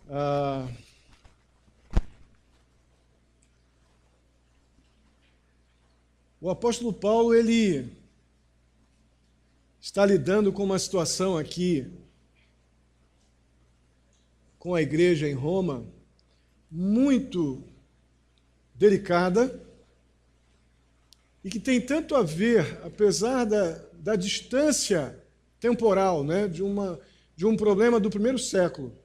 Ah, o apóstolo Paulo, ele está lidando com uma situação aqui com a igreja em Roma muito delicada e que tem tanto a ver, apesar da distância temporal, né, de um problema do primeiro século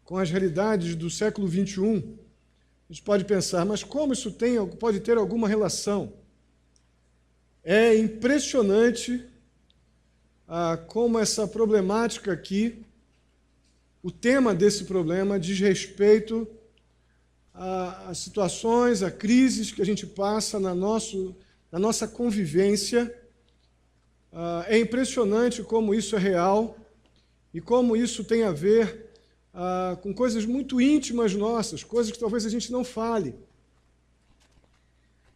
com as realidades do século XXI. A gente pode pensar, mas como isso pode ter alguma relação? É impressionante como essa problemática aqui, o tema desse problema diz respeito a situações, a crises que a gente passa na nossa convivência. É impressionante como isso é real e como isso tem a ver com coisas muito íntimas nossas, coisas que talvez a gente não fale,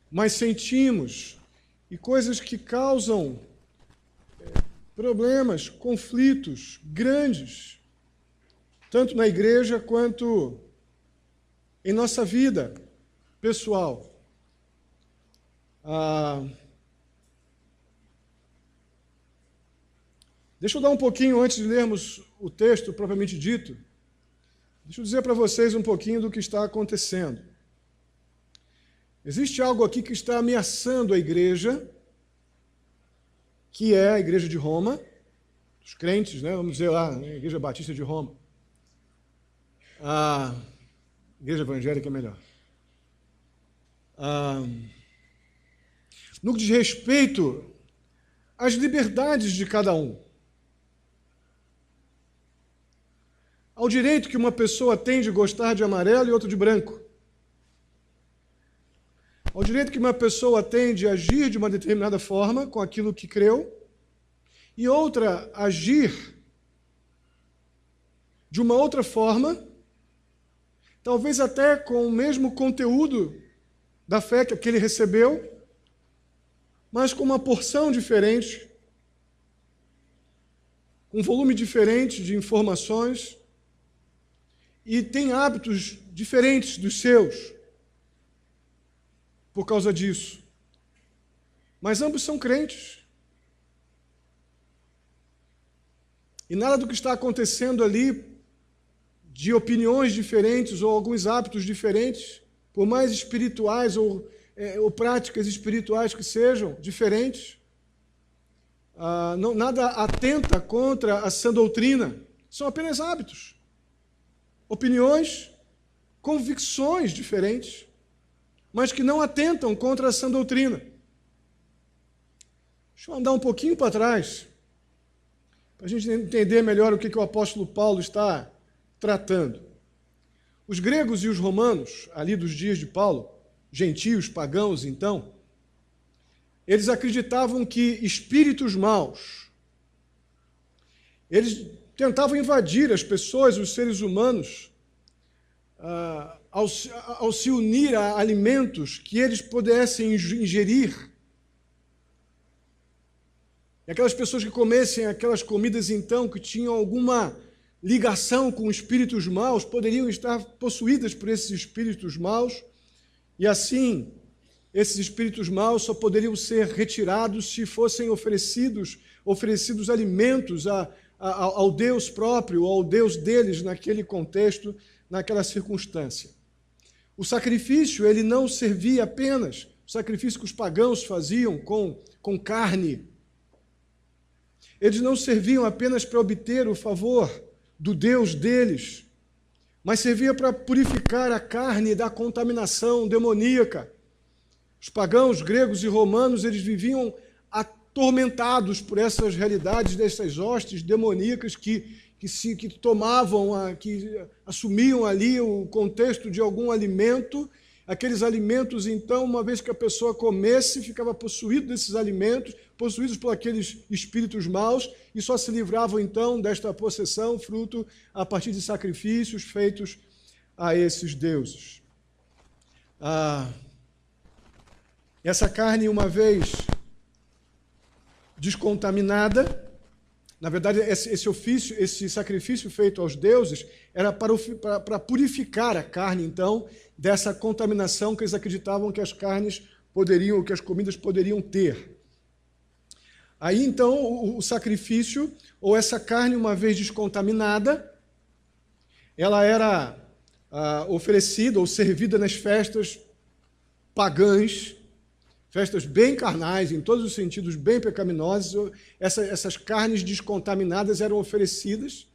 mas sentimos, e coisas que causam problemas, conflitos grandes, tanto na igreja quanto em nossa vida pessoal. Deixa eu dar um pouquinho, antes de lermos o texto propriamente dito, deixa eu dizer para vocês um pouquinho do que está acontecendo. Existe algo aqui que está ameaçando a igreja, que é a igreja de Roma, os crentes, né? Vamos dizer lá, a igreja batista de Roma. A igreja evangélica é melhor. No que diz respeito às liberdades de cada um, ao direito que uma pessoa tem de gostar de amarelo e outro de branco, ao direito que uma pessoa tem de agir de uma determinada forma com aquilo que creu, e outra agir de uma outra forma, talvez até com o mesmo conteúdo da fé que ele recebeu, mas com uma porção diferente, com um volume diferente de informações, e tem hábitos diferentes dos seus por causa disso. Mas ambos são crentes. E nada do que está acontecendo ali, de opiniões diferentes ou alguns hábitos diferentes, por mais espirituais ou práticas espirituais que sejam diferentes, nada atenta contra a sã doutrina. São apenas hábitos, opiniões, convicções diferentes, mas que não atentam contra a sã doutrina. Deixa eu andar um pouquinho para trás, para a gente entender melhor o que o apóstolo Paulo está tratando. Os gregos e os romanos, ali dos dias de Paulo, gentios, pagãos, então, eles acreditavam que espíritos maus, eles tentavam invadir as pessoas, os seres humanos, ao se unir a alimentos que eles pudessem ingerir. E aquelas pessoas que comessem aquelas comidas, então, que tinham alguma ligação com espíritos maus, poderiam estar possuídas por esses espíritos maus, e assim, esses espíritos maus só poderiam ser retirados se fossem oferecidos alimentos ao Deus próprio, ao Deus deles naquele contexto, naquela circunstância. O sacrifício, ele não servia apenas, o sacrifício que os pagãos faziam com carne, eles não serviam apenas para obter o favor do Deus deles, mas servia para purificar a carne da contaminação demoníaca. Os pagãos, gregos e romanos, eles viviam atormentados por essas realidades, dessas hostes demoníacas que tomavam, que assumiam ali o contexto de algum alimento. Aqueles alimentos, então, uma vez que a pessoa comesse, ficava possuído desses alimentos, possuídos por aqueles espíritos maus, e só se livravam, então, desta possessão, fruto a partir de sacrifícios feitos a esses deuses. Essa carne, uma vez descontaminada, Na verdade, esse ofício, esse sacrifício feito aos deuses era para purificar a carne, então, dessa contaminação que eles acreditavam que as carnes poderiam, que as comidas poderiam ter. Aí, então, o sacrifício, ou essa carne, uma vez descontaminada, ela era oferecida ou servida nas festas pagãs, festas bem carnais, em todos os sentidos bem pecaminosos. Essas carnes descontaminadas eram oferecidas.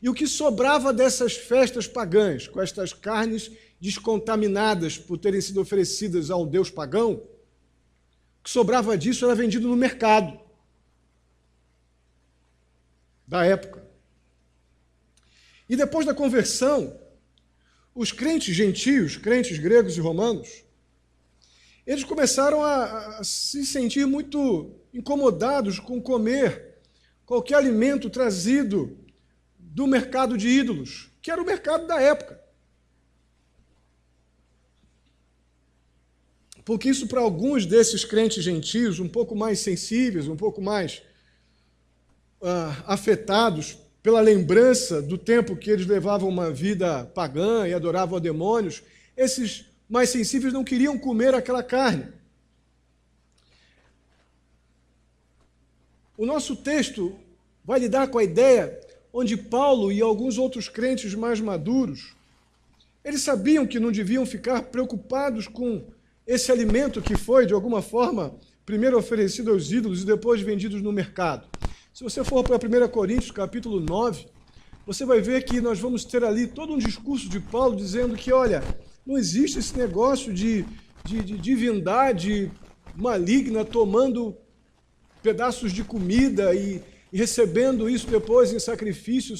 E o que sobrava dessas festas pagãs, com estas carnes descontaminadas por terem sido oferecidas a um deus pagão, o que sobrava disso era vendido no mercado da época. E depois da conversão, os crentes gentios, crentes gregos e romanos, eles começaram a se sentir muito incomodados com comer qualquer alimento trazido do mercado de ídolos, que era o mercado da época. Porque isso, para alguns desses crentes gentios, um pouco mais sensíveis, um pouco mais afetados pela lembrança do tempo que eles levavam uma vida pagã e adoravam a demônios, esses mais sensíveis não queriam comer aquela carne. O nosso texto vai lidar com a ideia onde Paulo e alguns outros crentes mais maduros, eles sabiam que não deviam ficar preocupados com esse alimento que foi, de alguma forma, primeiro oferecido aos ídolos e depois vendidos no mercado. Se você for para 1 Coríntios, capítulo 9, você vai ver que nós vamos ter ali todo um discurso de Paulo dizendo que, olha, não existe esse negócio de divindade maligna tomando pedaços de comida e recebendo isso depois em sacrifício,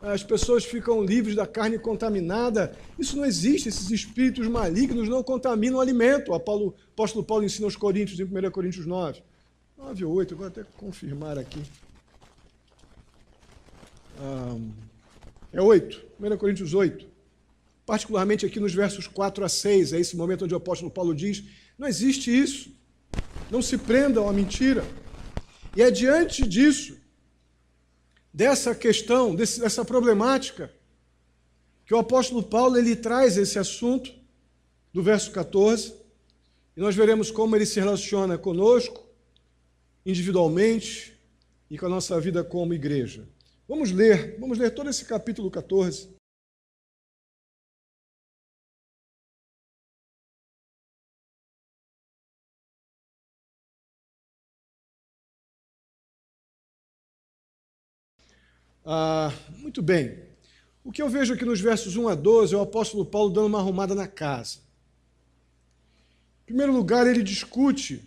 as pessoas ficam livres da carne contaminada. Isso não existe, esses espíritos malignos não contaminam o alimento. O apóstolo Paulo ensina aos Coríntios, em 1 Coríntios 9. 9 ou 8, eu vou até confirmar aqui. É 8, 1 Coríntios 8. Particularmente aqui nos versos 4 a 6, é esse momento onde o apóstolo Paulo diz, não existe isso, não se prendam à mentira. E é diante disso, dessa questão, dessa problemática, que o apóstolo Paulo ele traz esse assunto, do verso 14, e nós veremos como ele se relaciona conosco, individualmente, e com a nossa vida como igreja. Vamos ler todo esse capítulo 14. Muito bem. O que eu vejo aqui nos versos 1 a 12 é o apóstolo Paulo dando uma arrumada na casa. Em primeiro lugar, ele discute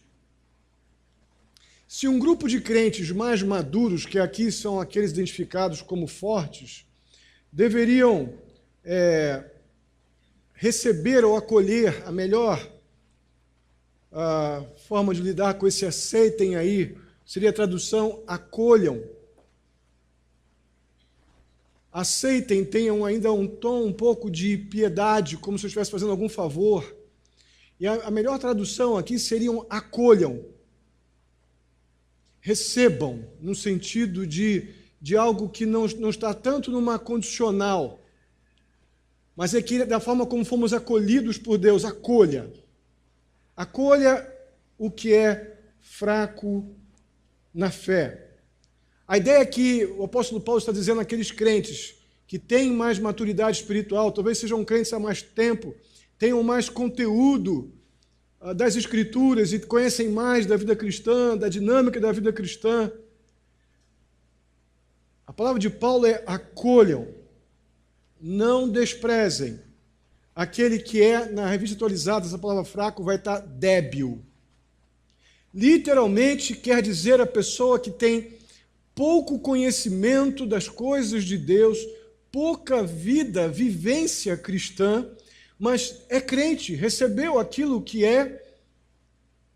se um grupo de crentes mais maduros, que aqui são aqueles identificados como fortes, deveriam receber ou acolher a melhor forma de lidar com esse aceitem aí, seria a tradução acolham. Aceitem, tenham ainda um tom um pouco de piedade, como se eu estivesse fazendo algum favor. E a melhor tradução aqui seriam acolham. Recebam, no sentido de algo que não está tanto numa condicional, mas é que da forma como fomos acolhidos por Deus, acolha. Acolha o que é fraco na fé. A ideia é que o apóstolo Paulo está dizendo àqueles crentes que têm mais maturidade espiritual, talvez sejam crentes há mais tempo, tenham mais conteúdo das Escrituras e conhecem mais da vida cristã, da dinâmica da vida cristã. A palavra de Paulo é acolham, não desprezem. Aquele que na revista atualizada, essa palavra fraco vai estar débil. Literalmente quer dizer a pessoa que tem pouco conhecimento das coisas de Deus, pouca vivência cristã, mas é crente, recebeu aquilo que é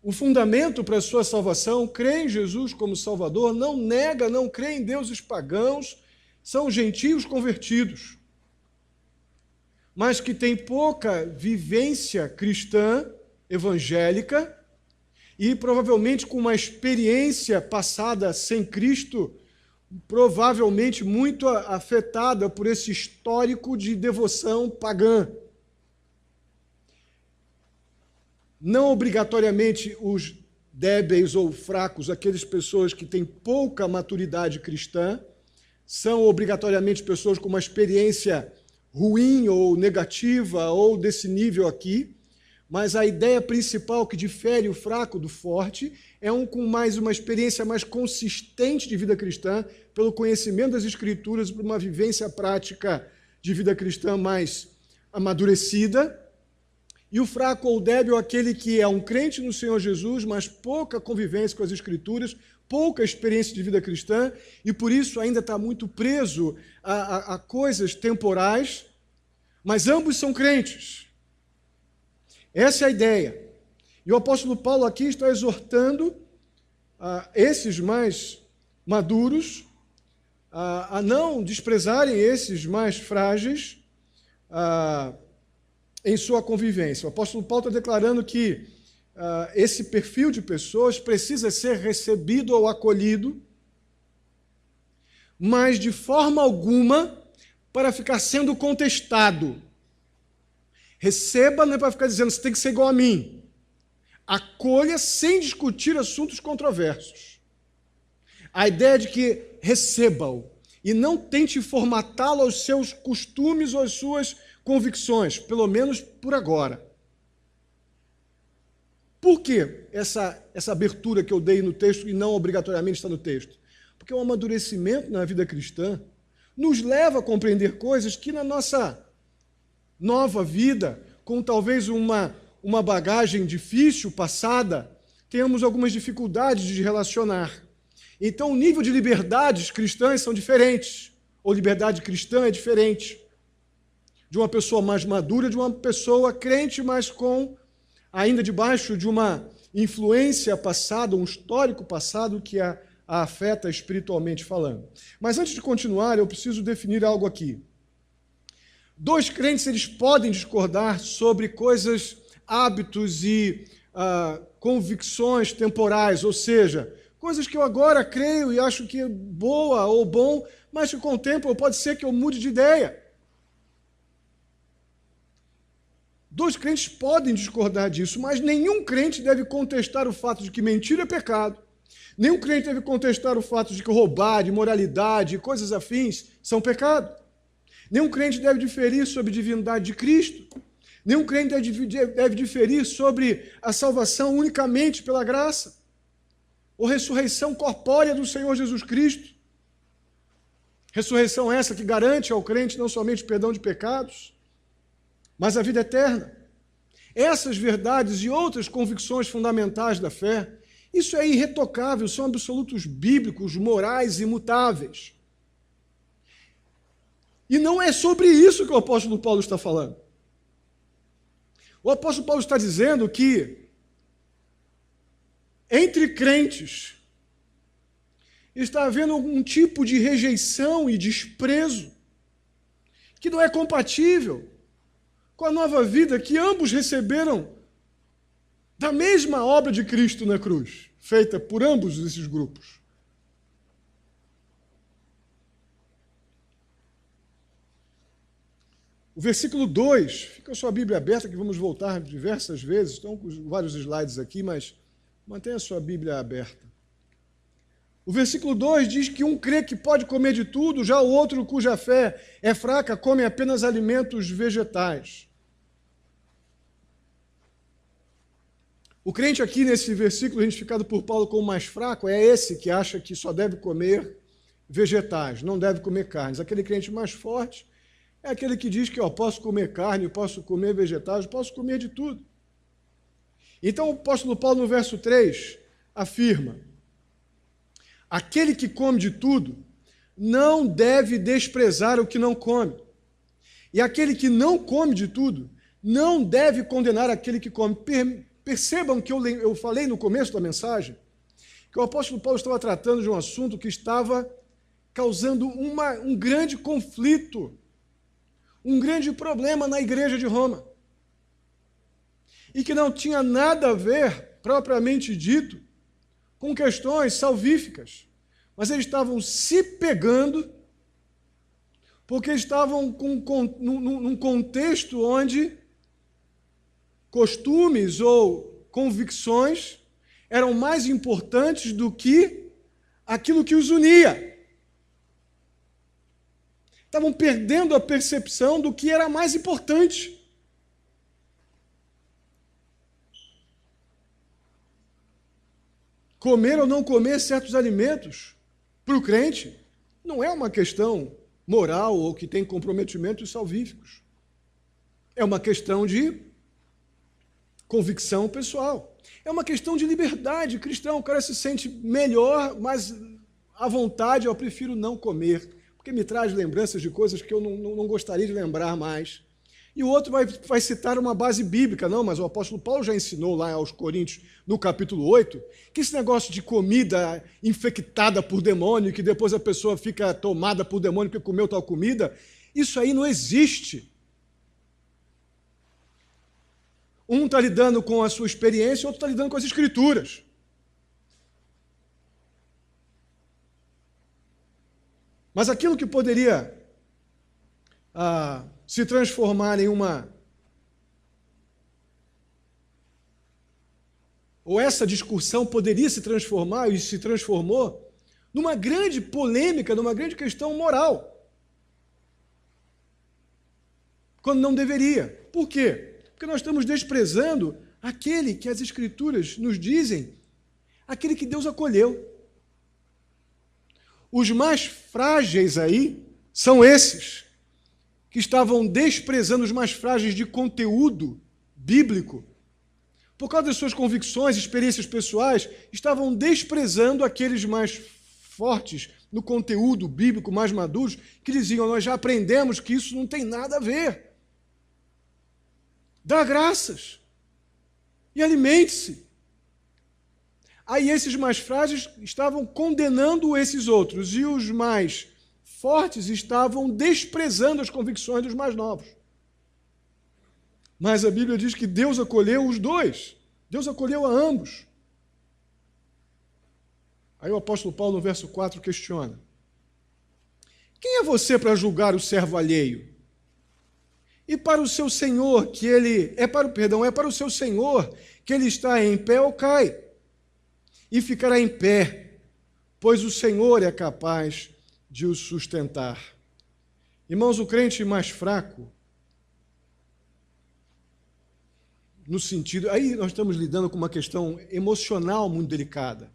o fundamento para a sua salvação, crê em Jesus como Salvador, não nega, não crê em deuses pagãos, são gentios convertidos, mas que tem pouca vivência cristã, evangélica, e provavelmente com uma experiência passada sem Cristo, provavelmente muito afetada por esse histórico de devoção pagã. Não obrigatoriamente os débeis ou fracos, aquelas pessoas que têm pouca maturidade cristã, são obrigatoriamente pessoas com uma experiência ruim ou negativa ou desse nível aqui, mas a ideia principal que difere o fraco do forte é com mais uma experiência mais consistente de vida cristã, pelo conhecimento das Escrituras, por uma vivência prática de vida cristã mais amadurecida. E o fraco ou débil é aquele que é um crente no Senhor Jesus, mas pouca convivência com as Escrituras, pouca experiência de vida cristã, e por isso ainda está muito preso a coisas temporais, mas ambos são crentes. Essa é a ideia. E o apóstolo Paulo aqui está exortando esses mais maduros a não desprezarem esses mais frágeis em sua convivência. O apóstolo Paulo está declarando que esse perfil de pessoas precisa ser recebido ou acolhido, mas de forma alguma para ficar sendo contestado. Receba não é para ficar dizendo, você tem que ser igual a mim. Acolha sem discutir assuntos controversos. A ideia de que receba-o e não tente formatá-lo aos seus costumes ou às suas convicções, pelo menos por agora. Por que essa abertura que eu dei no texto e não obrigatoriamente está no texto? Porque o amadurecimento na vida cristã nos leva a compreender coisas que na nossa nova vida, com talvez uma bagagem difícil, passada, temos algumas dificuldades de relacionar. Então, o nível de liberdades cristãs são diferentes, ou liberdade cristã é diferente de uma pessoa mais madura, de uma pessoa crente, mas ainda debaixo de uma influência passada, um histórico passado que a afeta espiritualmente falando. Mas antes de continuar, eu preciso definir algo aqui. Dois crentes, eles podem discordar sobre coisas, hábitos e convicções temporais, ou seja, coisas que eu agora creio e acho que é boa ou bom, mas que com o tempo pode ser que eu mude de ideia. Dois crentes podem discordar disso, mas nenhum crente deve contestar o fato de que mentira é pecado. Nenhum crente deve contestar o fato de que roubar, imoralidade e coisas afins são pecado. Nenhum crente deve diferir sobre a divindade de Cristo. Nenhum crente deve diferir sobre a salvação unicamente pela graça, ou ressurreição corpórea do Senhor Jesus Cristo. Ressurreição essa que garante ao crente não somente o perdão de pecados, mas a vida eterna. Essas verdades e outras convicções fundamentais da fé, isso é irretocável, são absolutos bíblicos, morais, imutáveis. E não é sobre isso que o apóstolo Paulo está falando. O apóstolo Paulo está dizendo que entre crentes está havendo algum tipo de rejeição e desprezo que não é compatível com a nova vida que ambos receberam da mesma obra de Cristo na cruz, feita por ambos esses grupos. O versículo 2, fica a sua Bíblia aberta, que vamos voltar diversas vezes, estão com vários slides aqui, mas mantenha a sua Bíblia aberta. O versículo 2 diz que um crê que pode comer de tudo, já o outro, cuja fé é fraca, come apenas alimentos vegetais. O crente aqui nesse versículo, identificado por Paulo como mais fraco, é esse que acha que só deve comer vegetais, não deve comer carnes. Aquele crente mais forte é aquele que diz que posso comer carne, posso comer vegetais, posso comer de tudo. Então o apóstolo Paulo, no verso 3, afirma: aquele que come de tudo não deve desprezar o que não come. E aquele que não come de tudo não deve condenar aquele que come. Percebam que eu falei no começo da mensagem que o apóstolo Paulo estava tratando de um assunto que estava causando um grande conflito, um grande problema na igreja de Roma. E que não tinha nada a ver, propriamente dito, com questões salvíficas, mas eles estavam se pegando porque estavam num contexto onde costumes ou convicções eram mais importantes do que aquilo que os unia. Estavam perdendo a percepção do que era mais importante. Comer ou não comer certos alimentos, para o crente, não é uma questão moral ou que tem comprometimentos salvíficos. É uma questão de convicção pessoal. É uma questão de liberdade cristã. O cara se sente melhor, mas à vontade eu prefiro não comer, porque me traz lembranças de coisas que eu não gostaria de lembrar mais. E o outro vai citar uma base bíblica. Não, mas o apóstolo Paulo já ensinou lá aos Coríntios, no capítulo 8, que esse negócio de comida infectada por demônio, que depois a pessoa fica tomada por demônio porque comeu tal comida, isso aí não existe. Um está lidando com a sua experiência, o outro está lidando com as Escrituras. Mas aquilo que poderia se transformar em ou essa discussão poderia se transformar, e se transformou, numa grande polêmica, numa grande questão moral. Quando não deveria. Por quê? Porque nós estamos desprezando aquele que as Escrituras nos dizem, aquele que Deus acolheu. Os mais frágeis aí são esses, que estavam desprezando os mais frágeis de conteúdo bíblico, por causa das suas convicções, experiências pessoais, estavam desprezando aqueles mais fortes no conteúdo bíblico, mais maduros, que diziam, nós já aprendemos que isso não tem nada a ver. Dá graças e alimente-se. Aí esses mais frágeis estavam condenando esses outros, e os mais fortes estavam desprezando as convicções dos mais novos. Mas a Bíblia diz que Deus acolheu os dois. Deus acolheu a ambos. Aí o apóstolo Paulo, no verso 4, questiona. Quem é você para julgar o servo alheio? E para o seu senhor, que ele... É para o seu senhor que ele está em pé ou cai. E ficará em pé, pois o Senhor é capaz de o sustentar. Irmãos, o crente mais fraco, no sentido... Aí nós estamos lidando com uma questão emocional muito delicada.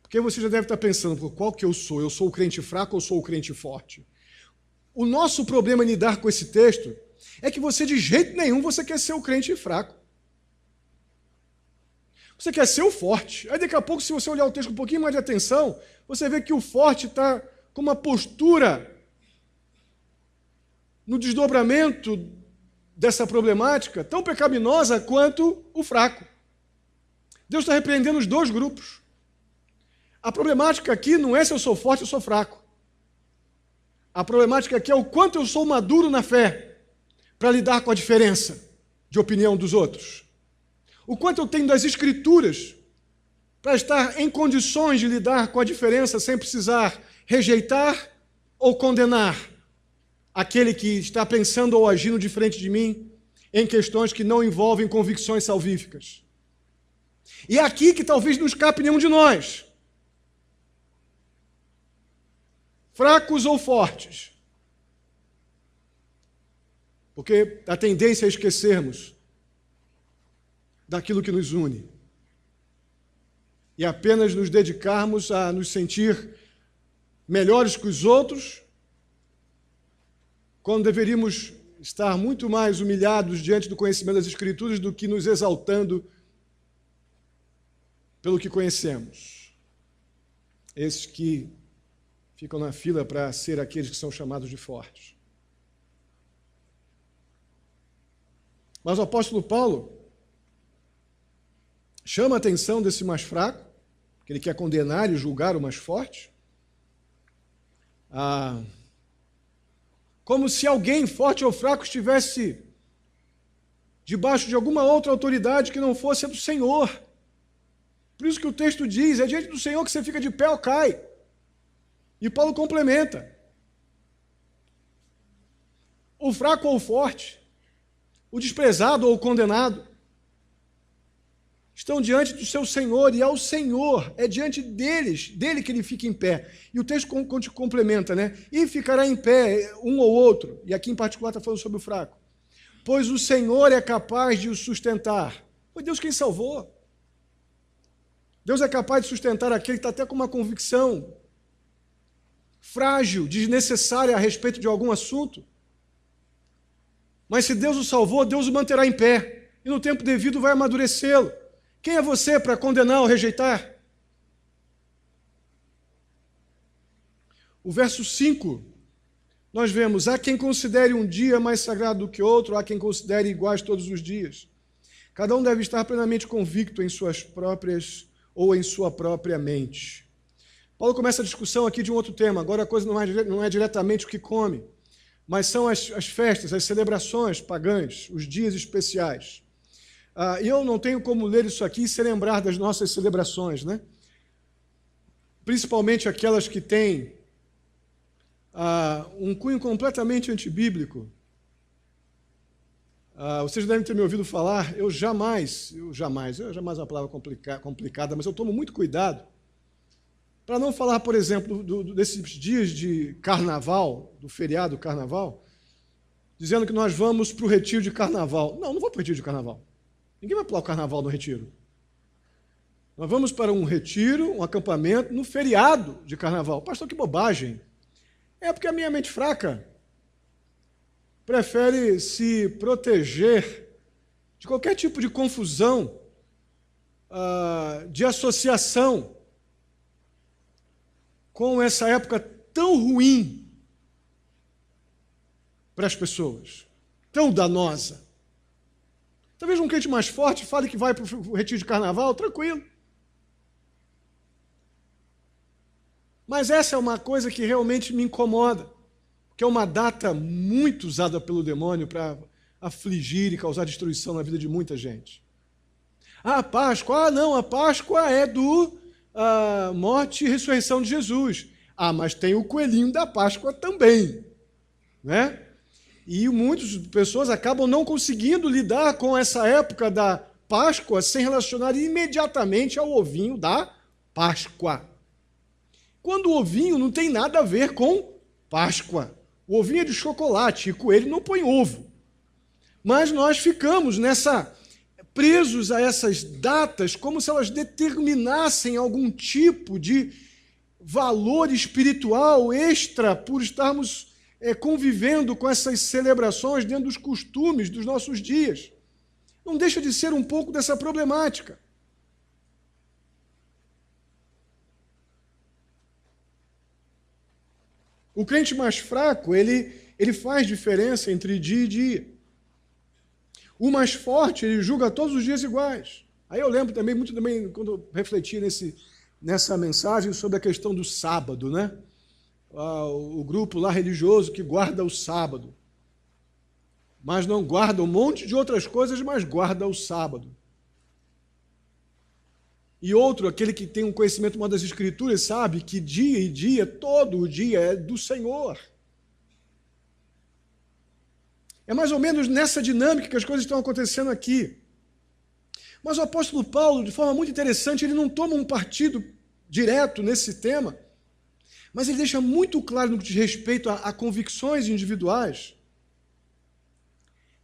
Porque você já deve estar pensando, qual que eu sou? Eu sou o crente fraco ou sou o crente forte? O nosso problema em lidar com esse texto é que você, de jeito nenhum, você quer ser o crente fraco. Você quer ser o forte. Aí daqui a pouco, se você olhar o texto com um pouquinho mais de atenção, você vê que o forte está com uma postura no desdobramento dessa problemática tão pecaminosa quanto o fraco. Deus está repreendendo os dois grupos. A problemática aqui não é se eu sou forte ou sou fraco. A problemática aqui é o quanto eu sou maduro na fé para lidar com a diferença de opinião dos outros. O quanto eu tenho das Escrituras para estar em condições de lidar com a diferença sem precisar rejeitar ou condenar aquele que está pensando ou agindo diferente de mim em questões que não envolvem convicções salvíficas. E é aqui que talvez não escape nenhum de nós. Fracos ou fortes. Porque a tendência é esquecermos daquilo que nos une e apenas nos dedicarmos a nos sentir melhores que os outros, quando deveríamos estar muito mais humilhados diante do conhecimento das Escrituras do que nos exaltando pelo que conhecemos. Esses que ficam na fila para ser aqueles que são chamados de fortes. Mas o apóstolo Paulo chama a atenção desse mais fraco, que ele quer condenar e julgar o mais forte, como se alguém forte ou fraco estivesse debaixo de alguma outra autoridade que não fosse a do Senhor. Por isso que o texto diz, é diante do Senhor que você fica de pé ou cai. E Paulo complementa. O fraco ou o forte, o desprezado ou o condenado, estão diante do seu Senhor, e ao Senhor, é diante dele que ele fica em pé. E o texto complementa, né? E ficará em pé um ou outro, e aqui em particular está falando sobre o fraco, pois o Senhor é capaz de o sustentar. Foi Deus quem salvou. Deus é capaz de sustentar aquele que está até com uma convicção frágil, desnecessária a respeito de algum assunto. Mas se Deus o salvou, Deus o manterá em pé, e no tempo devido vai amadurecê-lo. Quem é você para condenar ou rejeitar? O verso 5, nós vemos: há quem considere um dia mais sagrado do que outro, há quem considere iguais todos os dias. Cada um deve estar plenamente convicto em suas próprias ou em sua própria mente. Paulo começa a discussão aqui de um outro tema. Agora a coisa não é diretamente o que come, mas são as festas, as celebrações pagãs, os dias especiais. E eu não tenho como ler isso aqui e se lembrar das nossas celebrações, né? Principalmente aquelas que têm um cunho completamente antibíblico. Vocês devem ter me ouvido falar, eu jamais é uma palavra complicada, mas eu tomo muito cuidado para não falar, por exemplo, desses dias de carnaval, do feriado carnaval, dizendo que nós vamos para o retiro de carnaval. Não vou para o retiro de carnaval. Ninguém vai pular o carnaval no retiro. Nós vamos para um retiro, um acampamento, no feriado de carnaval. Pastor, que bobagem. É porque a minha mente fraca prefere se proteger de qualquer tipo de confusão, de associação com essa época tão ruim para as pessoas, tão danosa. Talvez um crente mais forte fale que vai para o retiro de carnaval, tranquilo. Mas essa é uma coisa que realmente me incomoda, que é uma data muito usada pelo demônio para afligir e causar destruição na vida de muita gente. A Páscoa, não, a Páscoa é do morte e ressurreição de Jesus. Mas tem o coelhinho da Páscoa também, né? E muitas pessoas acabam não conseguindo lidar com essa época da Páscoa sem relacionar imediatamente ao ovinho da Páscoa. Quando o ovinho não tem nada a ver com Páscoa. O ovinho é de chocolate e coelho não põe ovo. Mas nós ficamos presos a essas datas como se elas determinassem algum tipo de valor espiritual extra por estarmos convivendo com essas celebrações dentro dos costumes dos nossos dias. Não deixa de ser um pouco dessa problemática. O crente mais fraco, ele faz diferença entre dia e dia. O mais forte, ele julga todos os dias iguais. Aí eu lembro também, quando eu refleti nessa mensagem sobre a questão do sábado, né? O grupo lá religioso que guarda o sábado, mas não guarda um monte de outras coisas, mas guarda o sábado. E outro, aquele que tem um conhecimento maior das Escrituras, sabe que dia e dia, todo o dia é do Senhor. É mais ou menos nessa dinâmica que as coisas estão acontecendo aqui. Mas o apóstolo Paulo, de forma muito interessante, ele não toma um partido direto nesse tema, mas ele deixa muito claro no que diz respeito a convicções individuais,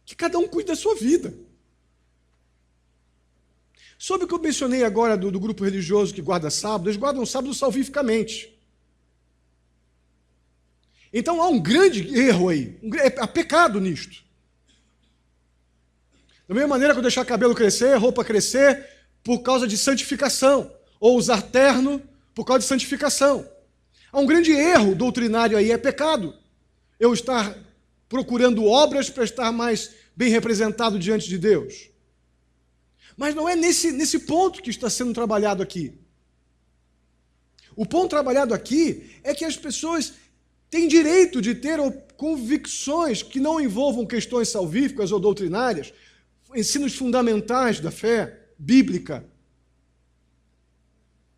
que cada um cuida da sua vida. Sobre o que eu mencionei agora do grupo religioso que guarda sábado, eles guardam sábado salvificamente. Então há um grande erro aí, há pecado nisto. Da mesma maneira que eu deixar cabelo crescer, roupa crescer, por causa de santificação, ou usar terno por causa de santificação. Há um grande erro doutrinário aí, é pecado. Eu estar procurando obras para estar mais bem representado diante de Deus. Mas não é nesse ponto que está sendo trabalhado aqui. O ponto trabalhado aqui é que as pessoas têm direito de ter convicções que não envolvam questões salvíficas ou doutrinárias, ensinos fundamentais da fé bíblica,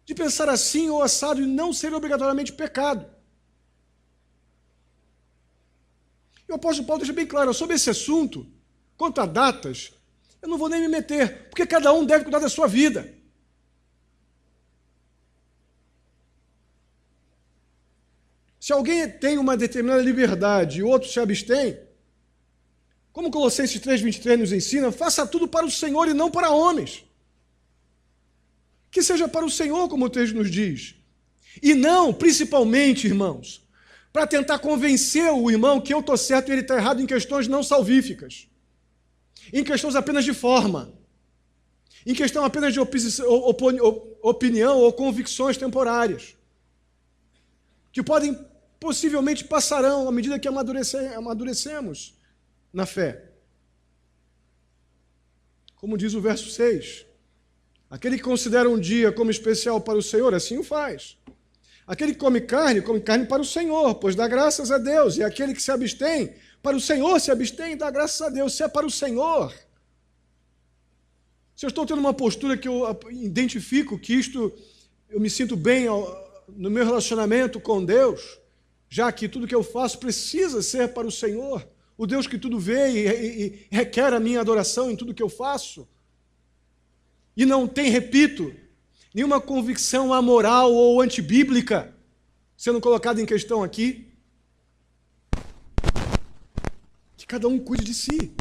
de pensar assim ou assado e não ser obrigatoriamente pecado. E o apóstolo Paulo deixa bem claro, sobre esse assunto, quanto a datas, eu não vou nem me meter, porque cada um deve cuidar da sua vida. Se alguém tem uma determinada liberdade e o outro se abstém, como Colossenses 3,23 nos ensina, faça tudo para o Senhor e não para homens. Que seja para o Senhor, como o texto nos diz. E não, principalmente, irmãos, para tentar convencer o irmão que eu estou certo e ele está errado em questões não salvíficas, em questões apenas de forma, em questão apenas de opinião ou convicções temporárias, que podem, possivelmente passarão à medida que amadurecemos na fé. Como diz o verso 6, aquele que considera um dia como especial para o Senhor, assim o faz. Aquele que come carne para o Senhor, pois dá graças a Deus. E aquele que se abstém, para o Senhor se abstém e dá graças a Deus. Se é para o Senhor. Se eu estou tendo uma postura que eu identifico que isto, eu me sinto bem no meu relacionamento com Deus, já que tudo que eu faço precisa ser para o Senhor, o Deus que tudo vê e requer a minha adoração em tudo que eu faço. E não tem, repito, nenhuma convicção amoral ou antibíblica sendo colocada em questão aqui. Que cada um cuide de si.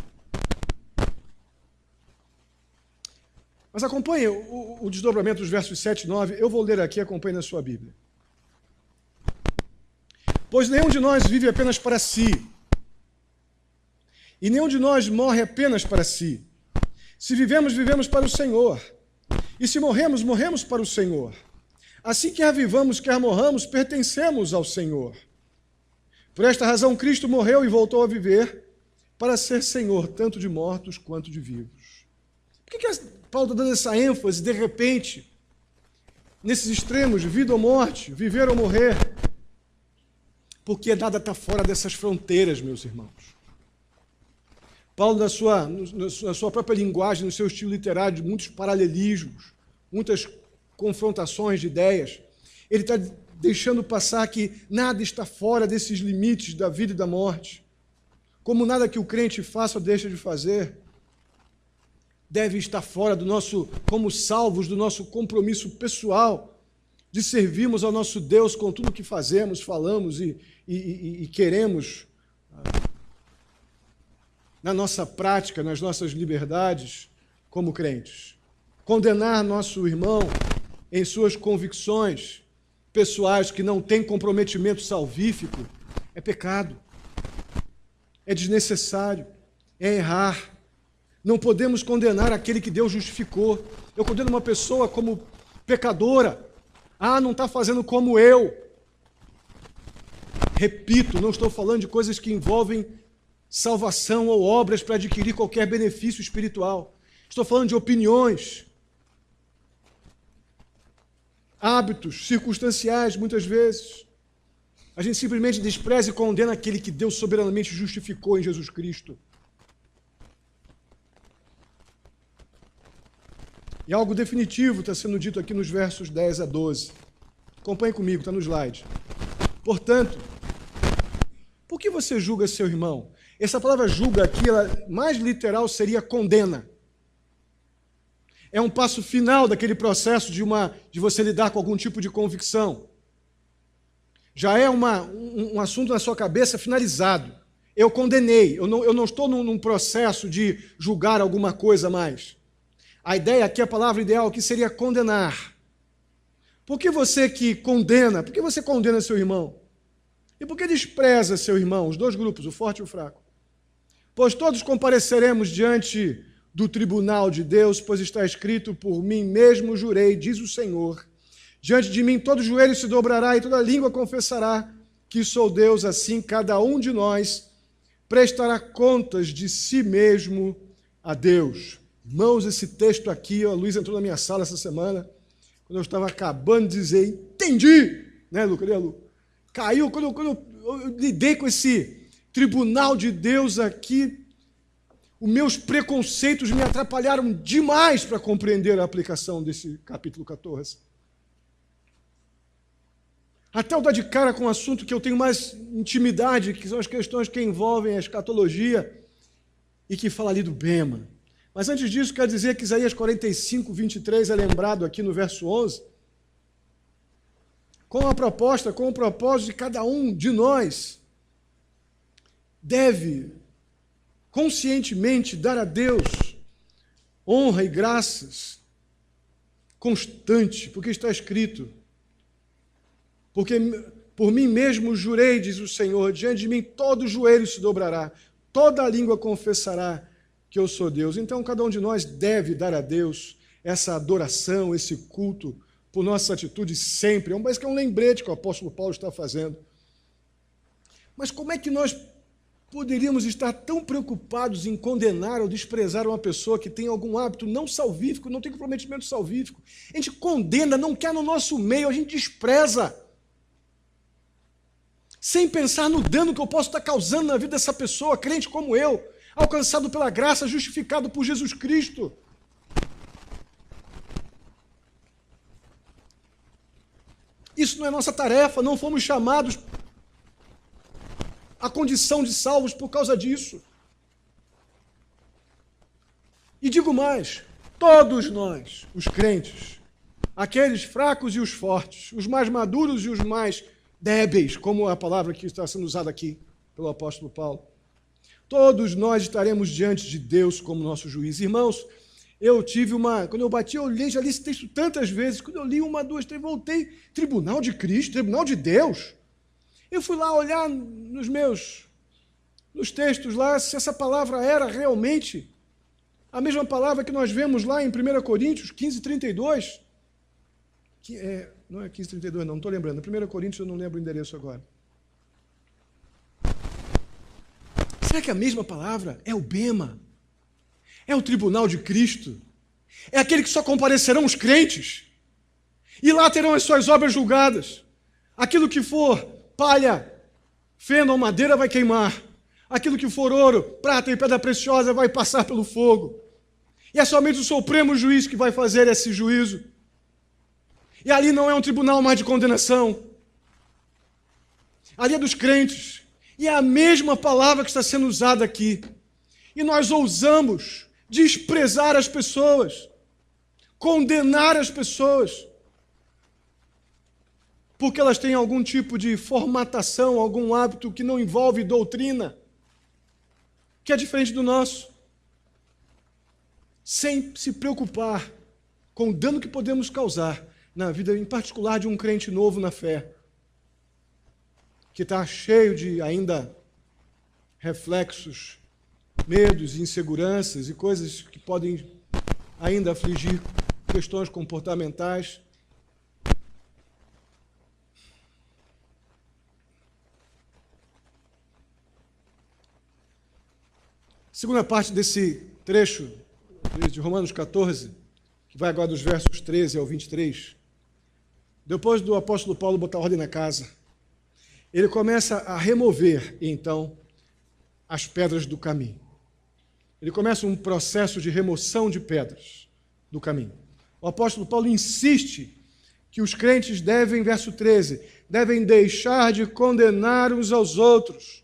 Mas acompanhe o desdobramento dos versos 7 e 9. Eu vou ler aqui, acompanhe na sua Bíblia. Pois nenhum de nós vive apenas para si, e nenhum de nós morre apenas para si. Se vivemos, vivemos para o Senhor. E se morremos, morremos para o Senhor. Assim, quer vivamos, quer morramos, pertencemos ao Senhor. Por esta razão, Cristo morreu e voltou a viver para ser Senhor, tanto de mortos quanto de vivos. Por que Paulo está dando essa ênfase, de repente, nesses extremos, de vida ou morte, viver ou morrer? Porque nada está fora dessas fronteiras, meus irmãos. Paulo, na sua própria linguagem, no seu estilo literário, de muitos paralelismos, muitas confrontações de ideias, ele está deixando passar que nada está fora desses limites da vida e da morte. Como nada que o crente faça ou deixa de fazer deve estar fora do nosso, como salvos, do nosso compromisso pessoal de servirmos ao nosso Deus com tudo o que fazemos, falamos e queremos na nossa prática, nas nossas liberdades como crentes. Condenar nosso irmão em suas convicções pessoais que não têm comprometimento salvífico é pecado, é desnecessário, é errar. Não podemos condenar aquele que Deus justificou. Eu condeno uma pessoa como pecadora. Não está fazendo como eu. Repito, não estou falando de coisas que envolvem salvação ou obras para adquirir qualquer benefício espiritual. Estou falando de opiniões, hábitos circunstanciais, muitas vezes. A gente simplesmente despreza e condena aquele que Deus soberanamente justificou em Jesus Cristo. E algo definitivo está sendo dito aqui nos versos 10 a 12. Acompanhe comigo, está no slide. Portanto, por que você julga seu irmão? Essa palavra julga aqui, ela, mais literal, seria condena. É um passo final daquele processo de você lidar com algum tipo de convicção. Já é um assunto na sua cabeça finalizado. Eu condenei, eu não estou num processo de julgar alguma coisa mais. A ideia aqui, a palavra ideal aqui seria condenar. Por que você que condena, por que você condena seu irmão? E por que despreza seu irmão? Os dois grupos, o forte e o fraco. Pois todos compareceremos diante do tribunal de Deus, pois está escrito, por mim mesmo jurei, diz o Senhor. Diante de mim todo joelho se dobrará e toda língua confessará que sou Deus, assim cada um de nós prestará contas de si mesmo a Deus. Irmãos, esse texto aqui, a Luísa entrou na minha sala essa semana, quando eu estava acabando de dizer, entendi, né, Lu? Cadê a Lu? Caiu, quando eu lidei com esse tribunal de Deus aqui, os meus preconceitos me atrapalharam demais para compreender a aplicação desse capítulo 14. até eu dar de cara com um assunto que eu tenho mais intimidade, que são as questões que envolvem a escatologia e que fala ali do bema. Mas antes disso, quero dizer que Isaías 45, 23 é lembrado aqui no verso 11, com a proposta, com o propósito de cada um de nós deve conscientemente dar a Deus honra e graças constante, porque está escrito: porque por mim mesmo jurei, diz o Senhor, diante de mim todo joelho se dobrará, toda língua confessará que eu sou Deus. Então, cada um de nós deve dar a Deus essa adoração, esse culto, por nossas atitudes sempre. Parece que é um lembrete que o apóstolo Paulo está fazendo. Mas como é que nós poderíamos estar tão preocupados em condenar ou desprezar uma pessoa que tem algum hábito não salvífico, não tem comprometimento salvífico? A gente condena, não quer no nosso meio, a gente despreza, sem pensar no dano que eu posso estar causando na vida dessa pessoa, crente como eu, alcançado pela graça, justificado por Jesus Cristo. Isso não é nossa tarefa, não fomos chamados à condição de salvos por causa disso. E digo mais, todos nós, os crentes, aqueles fracos e os fortes, os mais maduros e os mais débeis, como a palavra que está sendo usada aqui pelo apóstolo Paulo, todos nós estaremos diante de Deus como nosso juiz. Irmãos, quando eu bati, eu já li esse texto tantas vezes, quando eu li uma, duas, três, voltei, tribunal de Cristo, tribunal de Deus. Eu fui lá olhar nos textos lá, se essa palavra era realmente a mesma palavra que nós vemos lá em 1 Coríntios 15, 32. Não é 15, 32, não estou lembrando. 1 Coríntios eu não lembro o endereço agora. Será que a mesma palavra é o bema? É o tribunal de Cristo? É aquele que só comparecerão os crentes? E lá terão as suas obras julgadas. Aquilo que for palha, feno ou madeira vai queimar. Aquilo que for ouro, prata e pedra preciosa vai passar pelo fogo. E é somente o Supremo Juiz que vai fazer esse juízo. E ali não é um tribunal mais de condenação. Ali é dos crentes. E é a mesma palavra que está sendo usada aqui. E nós ousamos desprezar as pessoas, condenar as pessoas, porque elas têm algum tipo de formatação, algum hábito que não envolve doutrina, que é diferente do nosso, sem se preocupar com o dano que podemos causar na vida, em particular de um crente novo na fé, que está cheio de ainda reflexos, medos, inseguranças e coisas que podem ainda afligir questões comportamentais. Segunda parte desse trecho de Romanos 14, que vai agora dos versos 13 ao 23, depois do apóstolo Paulo botar ordem na casa, ele começa a remover, então, as pedras do caminho. Ele começa um processo de remoção de pedras do caminho. O apóstolo Paulo insiste que os crentes devem, verso 13, devem deixar de condenar uns aos outros,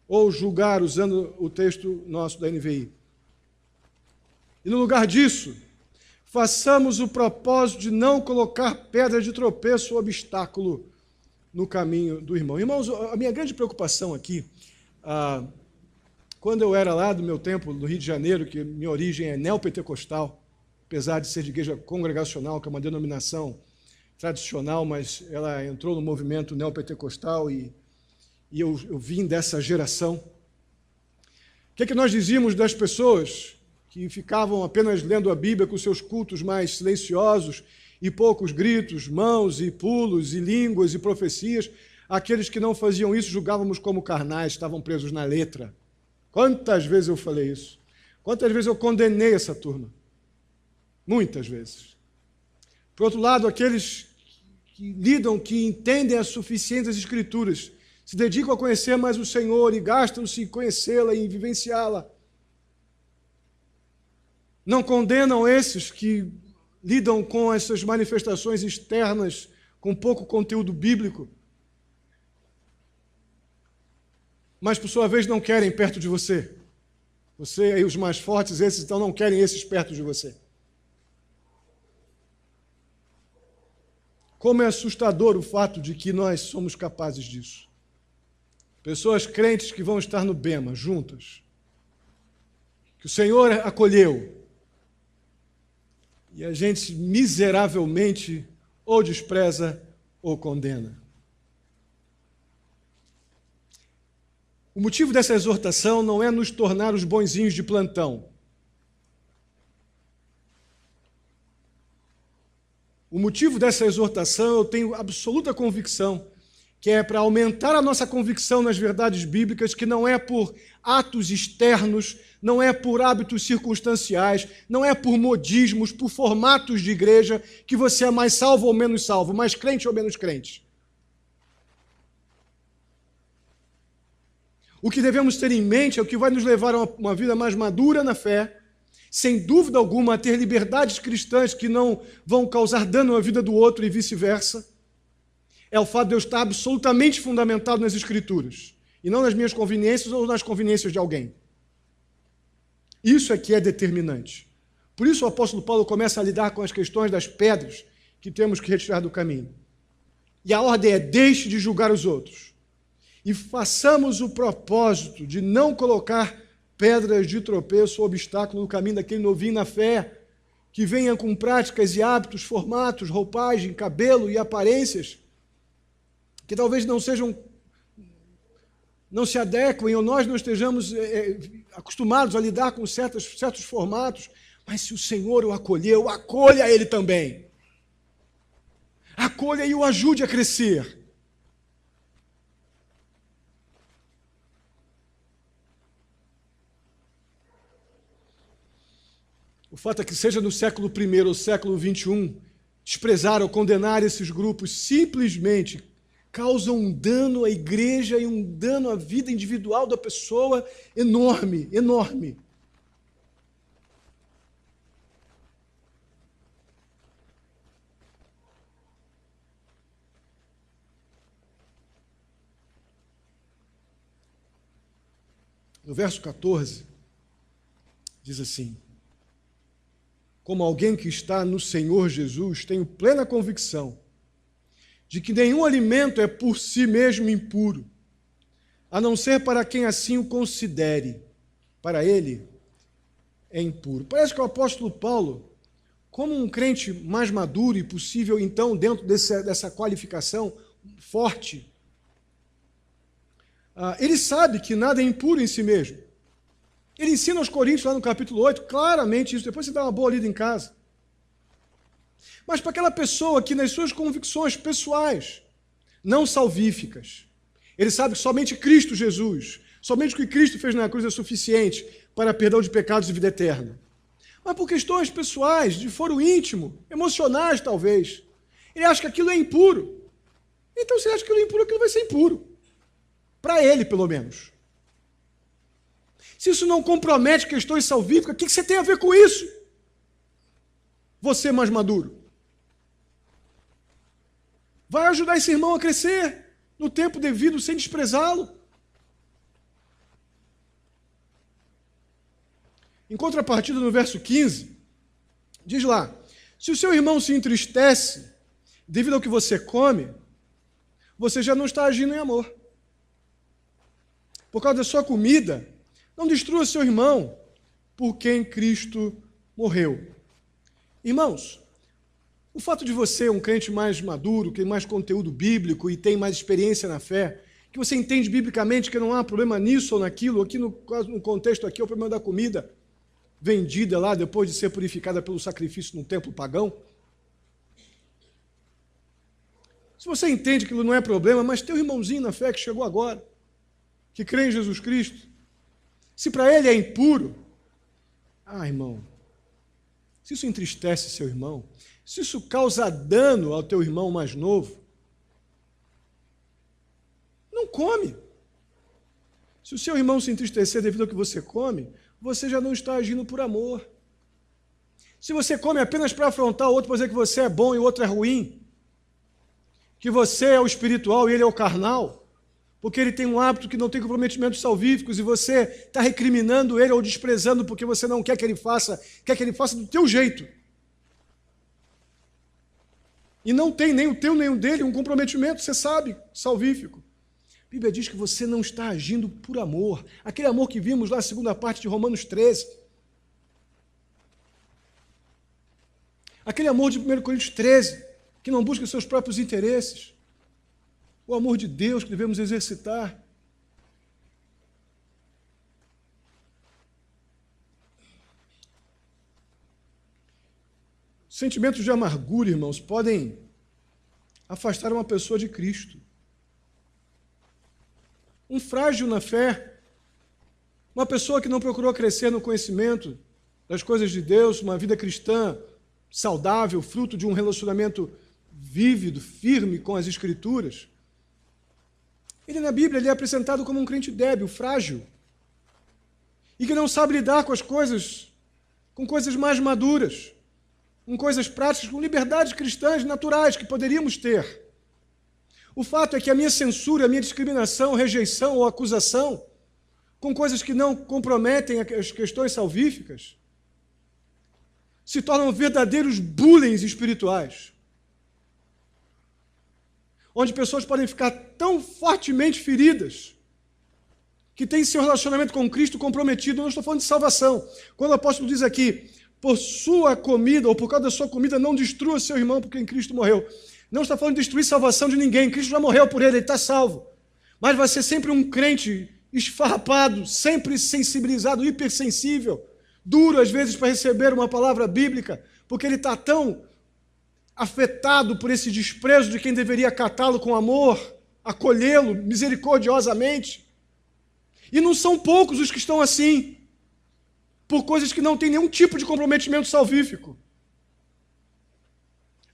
ou julgar, usando o texto nosso da NVI. E no lugar disso, façamos o propósito de não colocar pedra de tropeço ou obstáculo no caminho do irmão. Irmãos, a minha grande preocupação aqui, quando eu era lá do meu tempo no Rio de Janeiro, que minha origem é neopentecostal, apesar de ser de igreja congregacional, que é uma denominação tradicional, mas ela entrou no movimento neopentecostal e eu vim dessa geração. O que é que nós dizíamos das pessoas que ficavam apenas lendo a Bíblia com seus cultos mais silenciosos e poucos gritos, mãos e pulos e línguas e profecias? Aqueles que não faziam isso julgávamos como carnais, estavam presos na letra. Quantas vezes eu falei isso? Quantas vezes eu condenei essa turma? Muitas vezes. Por outro lado, aqueles que lidam, que entendem a suficiência das Escrituras, se dedicam a conhecer mais o Senhor e gastam-se em conhecê-la e em vivenciá-la. Não condenam esses que lidam com essas manifestações externas com pouco conteúdo bíblico, mas por sua vez não querem perto de você. Você e os mais fortes, esses então não querem esses perto de você. Como é assustador o fato de que nós somos capazes disso. Pessoas crentes que vão estar no bema, juntas, que o Senhor acolheu, e a gente miseravelmente ou despreza ou condena. O motivo dessa exortação não é nos tornar os bonzinhos de plantão. O motivo dessa exortação, eu tenho absoluta convicção, que é para aumentar a nossa convicção nas verdades bíblicas, que não é por atos externos, não é por hábitos circunstanciais, não é por modismos, por formatos de igreja, que você é mais salvo ou menos salvo, mais crente ou menos crente. O que devemos ter em mente é o que vai nos levar a uma vida mais madura na fé, sem dúvida alguma, a ter liberdades cristãs que não vão causar dano à vida do outro e vice-versa. É o fato de eu estar absolutamente fundamentado nas Escrituras, e não nas minhas conveniências ou nas conveniências de alguém. Isso é que é determinante. Por isso o apóstolo Paulo começa a lidar com as questões das pedras que temos que retirar do caminho. E a ordem é: deixe de julgar os outros. E façamos o propósito de não colocar pedras de tropeço ou obstáculo no caminho daquele novinho na fé, que venha com práticas e hábitos, formatos, roupagem, cabelo e aparências, que talvez não se adequem, ou nós não estejamos acostumados a lidar com certos formatos, mas se o Senhor o acolheu, acolha ele também. Acolha e o ajude a crescer. O fato é que, seja no século I ou século XXI, desprezar ou condenar esses grupos simplesmente causam um dano à igreja e um dano à vida individual da pessoa enorme, enorme. No verso 14, diz assim: como alguém que está no Senhor Jesus, tenho plena convicção de que nenhum alimento é por si mesmo impuro, a não ser para quem assim o considere. Para ele é impuro. Parece que o apóstolo Paulo, como um crente mais maduro e possível, então, dentro dessa qualificação forte, ele sabe que nada é impuro em si mesmo. Ele ensina aos Coríntios, lá no capítulo 8, claramente isso. Depois você dá uma boa lida em casa. Mas para aquela pessoa que, nas suas convicções pessoais, não salvíficas, ele sabe que somente Cristo Jesus, somente o que Cristo fez na cruz é suficiente para perdão de pecados e vida eterna. Mas por questões pessoais, de foro íntimo, emocionais talvez, ele acha que aquilo é impuro. Então, se ele acha que aquilo é impuro, aquilo vai ser impuro. Para ele, pelo menos. Se isso não compromete questões salvíficas, o que você tem a ver com isso? Você mais maduro. Vai ajudar esse irmão a crescer no tempo devido, sem desprezá-lo. Em contrapartida, no verso 15, diz lá: se o seu irmão se entristece devido ao que você come, você já não está agindo em amor. Por causa da sua comida, não destrua seu irmão, por quem Cristo morreu. Irmãos, o fato de você, um crente mais maduro, que tem mais conteúdo bíblico e tem mais experiência na fé, que você entende biblicamente que não há problema nisso ou naquilo, aqui no contexto aqui é o problema da comida vendida lá depois de ser purificada pelo sacrifício num templo pagão. Se você entende que aquilo não é problema, mas tem um irmãozinho na fé que chegou agora, que crê em Jesus Cristo, se para ele é impuro, irmão, se isso entristece seu irmão, se isso causa dano ao teu irmão mais novo, não come. Se o seu irmão se entristecer devido ao que você come, você já não está agindo por amor. Se você come apenas para afrontar o outro, para dizer que você é bom e o outro é ruim, que você é o espiritual e ele é o carnal, porque ele tem um hábito que não tem comprometimentos salvíficos e você está recriminando ele ou desprezando porque você não quer que ele faça do teu jeito. E não tem nem o teu nem o dele um comprometimento, você sabe, salvífico. A Bíblia diz que você não está agindo por amor. Aquele amor que vimos lá na segunda parte de Romanos 13. Aquele amor de 1 Coríntios 13, que não busca os seus próprios interesses. O amor de Deus que devemos exercitar. Sentimentos de amargura, irmãos, podem afastar uma pessoa de Cristo. Um frágil na fé, uma pessoa que não procurou crescer no conhecimento das coisas de Deus, uma vida cristã saudável, fruto de um relacionamento vívido, firme com as Escrituras. Ele, na Bíblia, ele é apresentado como um crente débil, frágil, e que não sabe lidar com as coisas, com coisas mais maduras, com coisas práticas, com liberdades cristãs naturais que poderíamos ter. O fato é que a minha censura, a minha discriminação, rejeição ou acusação, com coisas que não comprometem as questões salvíficas, se tornam verdadeiros bullying espirituais, onde pessoas podem ficar tão fortemente feridas que têm seu relacionamento com Cristo comprometido. Eu não estou falando de salvação. Quando o apóstolo diz aqui, por sua comida ou por causa da sua comida, não destrua seu irmão porque em Cristo morreu. Não está falando de destruir salvação de ninguém. Cristo já morreu por ele está salvo. Mas vai ser sempre um crente esfarrapado, sempre sensibilizado, hipersensível, duro às vezes para receber uma palavra bíblica, porque ele está tão afetado por esse desprezo de quem deveria acatá-lo com amor, acolhê-lo misericordiosamente. E não são poucos os que estão assim, por coisas que não têm nenhum tipo de comprometimento salvífico.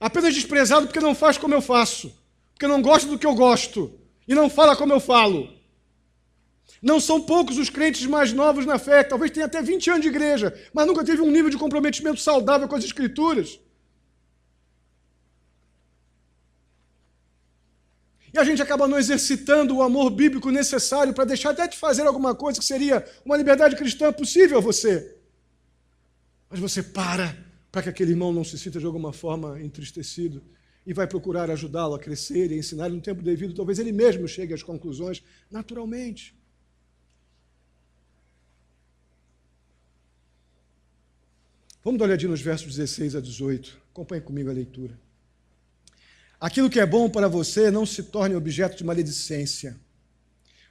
Apenas desprezado porque não faz como eu faço, porque não gosta do que eu gosto e não fala como eu falo. Não são poucos os crentes mais novos na fé, que talvez tenha até 20 anos de igreja, mas nunca teve um nível de comprometimento saudável com as Escrituras. E a gente acaba não exercitando o amor bíblico necessário para deixar até de fazer alguma coisa que seria uma liberdade cristã possível a você. Mas você para que aquele irmão não se sinta de alguma forma entristecido e vai procurar ajudá-lo a crescer e ensinar no tempo devido. Talvez ele mesmo chegue às conclusões naturalmente. Vamos dar uma olhadinha nos versos 16 a 18. Acompanhe comigo a leitura. Aquilo que é bom para você não se torne objeto de maledicência,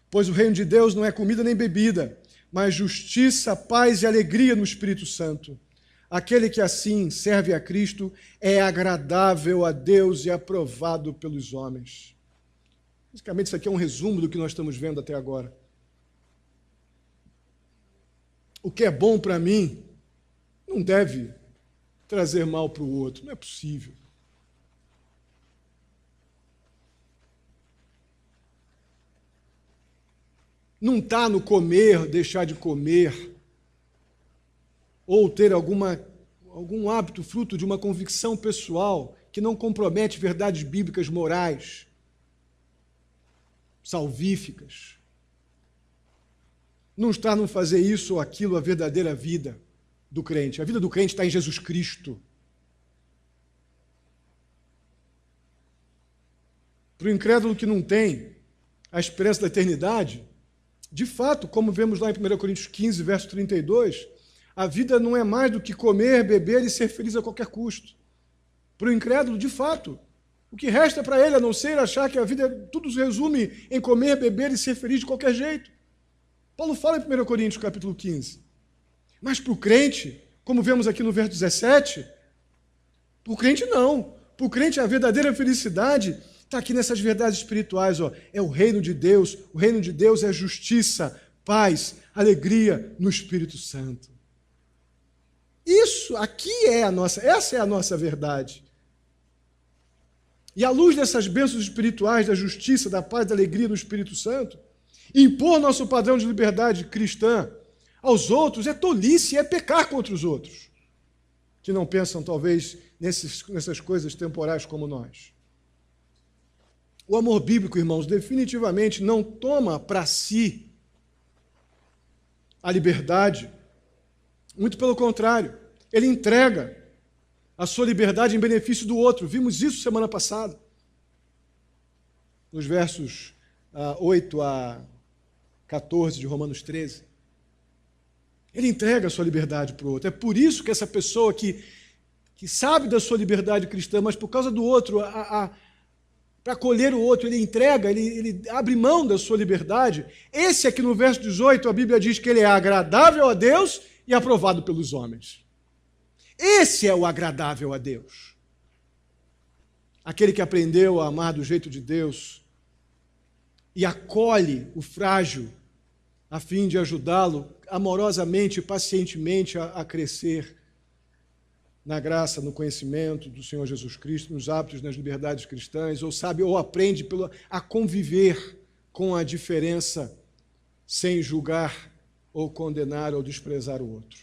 pois o reino de Deus não é comida nem bebida, mas justiça, paz e alegria no Espírito Santo. Aquele que assim serve a Cristo é agradável a Deus e aprovado pelos homens. Basicamente, isso aqui é um resumo do que nós estamos vendo até agora. O que é bom para mim não deve trazer mal para o outro, não é possível. Não está no comer, deixar de comer, ou ter algum hábito fruto de uma convicção pessoal que não compromete verdades bíblicas morais, salvíficas. Não está no fazer isso ou aquilo a verdadeira vida do crente. A vida do crente está em Jesus Cristo. Para o incrédulo que não tem a esperança da eternidade, de fato, como vemos lá em 1 Coríntios 15, verso 32, a vida não é mais do que comer, beber e ser feliz a qualquer custo. Para o incrédulo, de fato, o que resta para ele a não ser achar que a vida tudo se resume em comer, beber e ser feliz de qualquer jeito. Paulo fala em 1 Coríntios capítulo 15. Mas para o crente, como vemos aqui no verso 17, para o crente não. Para o crente a verdadeira felicidade está aqui nessas verdades espirituais. É o reino de Deus. O reino de Deus é justiça, paz, alegria no Espírito Santo. Isso aqui essa é a nossa verdade. E à luz dessas bênçãos espirituais, da justiça, da paz, da alegria no Espírito Santo, impor nosso padrão de liberdade cristã aos outros é tolice, é pecar contra os outros, que não pensam talvez nessas coisas temporais como nós. O amor bíblico, irmãos, definitivamente não toma para si a liberdade. Muito pelo contrário, ele entrega a sua liberdade em benefício do outro. Vimos isso semana passada, nos versos 8 a 14 de Romanos 13. Ele entrega a sua liberdade para o outro. É por isso que essa pessoa que sabe da sua liberdade cristã, mas por causa do outro, para acolher o outro, ele entrega, ele abre mão da sua liberdade. Esse aqui no verso 18, a Bíblia diz que ele é agradável a Deus e aprovado pelos homens. Esse é o agradável a Deus. Aquele que aprendeu a amar do jeito de Deus e acolhe o frágil a fim de ajudá-lo amorosamente e pacientemente a crescer na graça, no conhecimento do Senhor Jesus Cristo, nos hábitos, nas liberdades cristãs, ou aprende a conviver com a diferença sem julgar ou condenar ou desprezar o outro.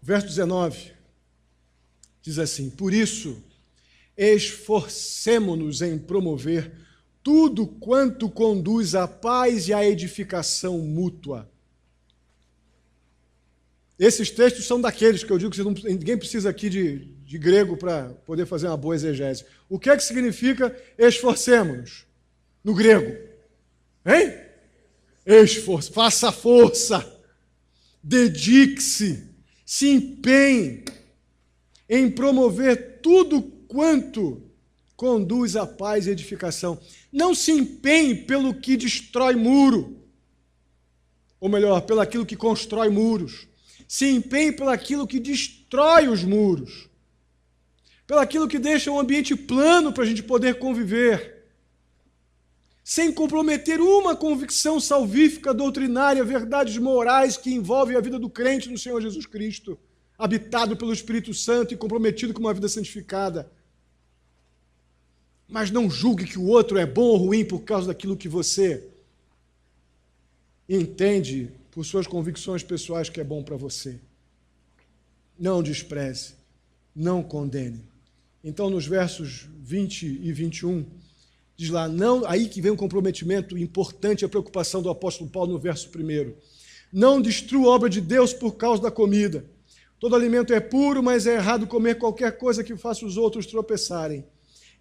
Verso 19 diz assim: por isso, esforcemo-nos em promover tudo quanto conduz à paz e à edificação mútua. Esses textos são daqueles que eu digo que ninguém precisa aqui de grego para poder fazer uma boa exegese. O que é que significa esforcemo-nos no grego? Hein? Esforço, faça força, dedique-se, se empenhe em promover tudo quanto conduz à paz e edificação. Não se empenhe pelo que destrói muro, ou melhor, pelo aquilo que constrói muros. Se empenhe pelo aquilo que destrói os muros, pelo aquilo que deixa um ambiente plano para a gente poder conviver, sem comprometer uma convicção salvífica, doutrinária, verdades morais que envolvem a vida do crente no Senhor Jesus Cristo, habitado pelo Espírito Santo e comprometido com uma vida santificada. Mas não julgue que o outro é bom ou ruim por causa daquilo que você entende por suas convicções pessoais que é bom para você. Não despreze, não condene. Então, nos versos 20 e 21, diz lá, não, aí que vem um comprometimento importante, a preocupação do apóstolo Paulo no verso 1. Não destrua a obra de Deus por causa da comida. Todo alimento é puro, mas é errado comer qualquer coisa que faça os outros tropeçarem.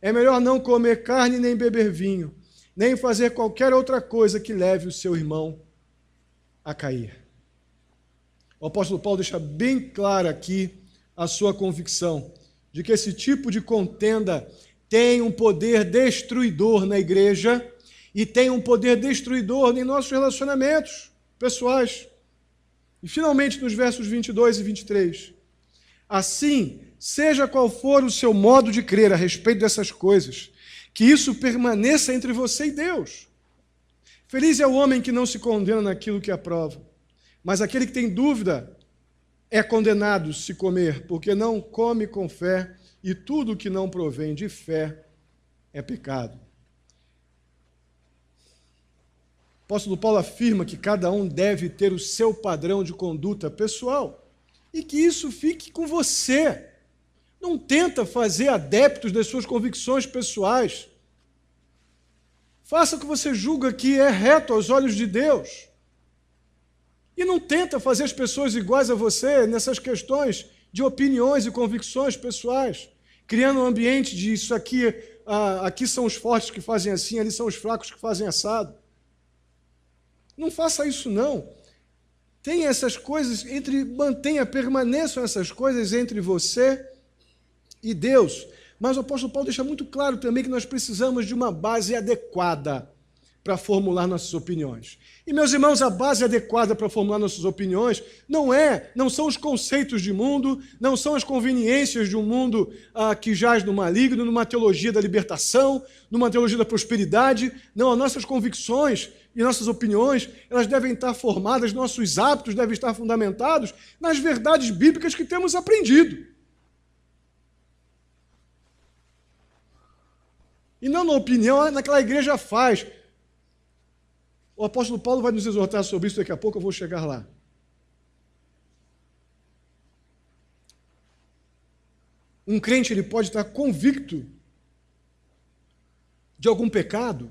É melhor não comer carne nem beber vinho, nem fazer qualquer outra coisa que leve o seu irmão a cair. O apóstolo Paulo deixa bem clara aqui a sua convicção de que esse tipo de contenda tem um poder destruidor na igreja e tem um poder destruidor em nossos relacionamentos pessoais. E finalmente nos versos 22 e 23. Assim, seja qual for o seu modo de crer a respeito dessas coisas, que isso permaneça entre você e Deus. Feliz é o homem que não se condena naquilo que aprova, mas aquele que tem dúvida é condenado se comer, porque não come com fé, e tudo que não provém de fé é pecado. O apóstolo Paulo afirma que cada um deve ter o seu padrão de conduta pessoal e que isso fique com você. Não tenta fazer adeptos das suas convicções pessoais. Faça o que você julga que é reto aos olhos de Deus. E não tenta fazer as pessoas iguais a você nessas questões de opiniões e convicções pessoais, criando um ambiente de isso aqui, aqui são os fortes que fazem assim, ali são os fracos que fazem assado. Não faça isso, não. Tenha essas coisas, permaneçam essas coisas entre você e Deus. Mas o apóstolo Paulo deixa muito claro também que nós precisamos de uma base adequada para formular nossas opiniões. E, meus irmãos, a base adequada para formular nossas opiniões não são os conceitos de mundo, não são as conveniências de um mundo que jaz no maligno, numa teologia da libertação, numa teologia da prosperidade. Não, as nossas convicções e nossas opiniões, elas devem estar formadas, nossos hábitos devem estar fundamentados nas verdades bíblicas que temos aprendido. E não na opinião, naquela igreja faz. O apóstolo Paulo vai nos exortar sobre isso daqui a pouco, eu vou chegar lá. Um crente ele pode estar convicto de algum pecado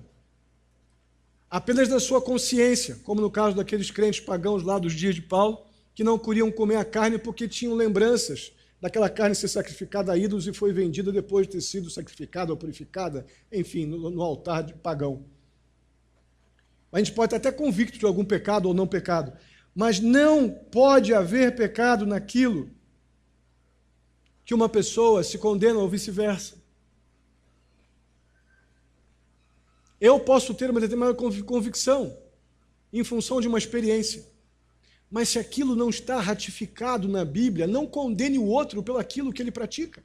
apenas na sua consciência, como no caso daqueles crentes pagãos lá dos dias de Paulo, que não queriam comer a carne porque tinham lembranças daquela carne ser sacrificada a ídolos e foi vendida depois de ter sido sacrificada ou purificada, enfim, no altar pagão. A gente pode estar até convicto de algum pecado ou não pecado, mas não pode haver pecado naquilo que uma pessoa se condena ou vice-versa. Eu posso ter uma determinada convicção em função de uma experiência, mas se aquilo não está ratificado na Bíblia, não condene o outro pelo aquilo que ele pratica.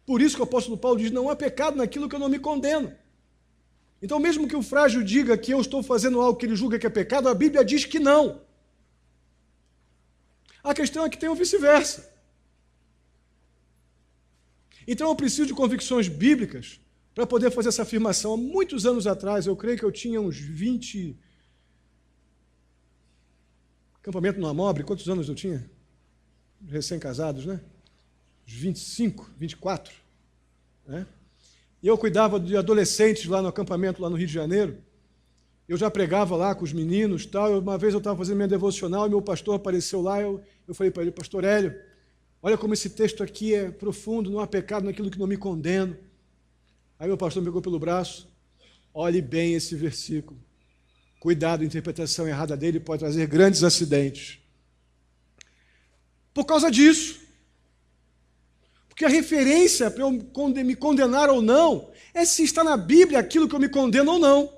Por isso que o apóstolo Paulo diz, não há pecado naquilo que eu não me condeno. Então, mesmo que o frágil diga que eu estou fazendo algo que ele julga que é pecado, a Bíblia diz que não. A questão é que tem o vice-versa. Então, eu preciso de convicções bíblicas para poder fazer essa afirmação. Há muitos anos atrás, eu creio que eu tinha uns 20... Acampamento no Amobre, quantos anos eu tinha? Recém-casados, né? Uns 25, 24. Né? E eu cuidava de adolescentes lá no acampamento, lá no Rio de Janeiro. Eu já pregava lá com os meninos, tal. Uma vez eu estava fazendo minha devocional e meu pastor apareceu lá. Eu falei para ele, pastor Hélio, olha como esse texto aqui é profundo, não há pecado naquilo que não me condeno. Aí meu pastor me pegou pelo braço, olhe bem esse versículo. Cuidado, a interpretação errada dele pode trazer grandes acidentes. Por causa disso. Porque a referência para eu me condenar ou não é se está na Bíblia aquilo que eu me condeno ou não.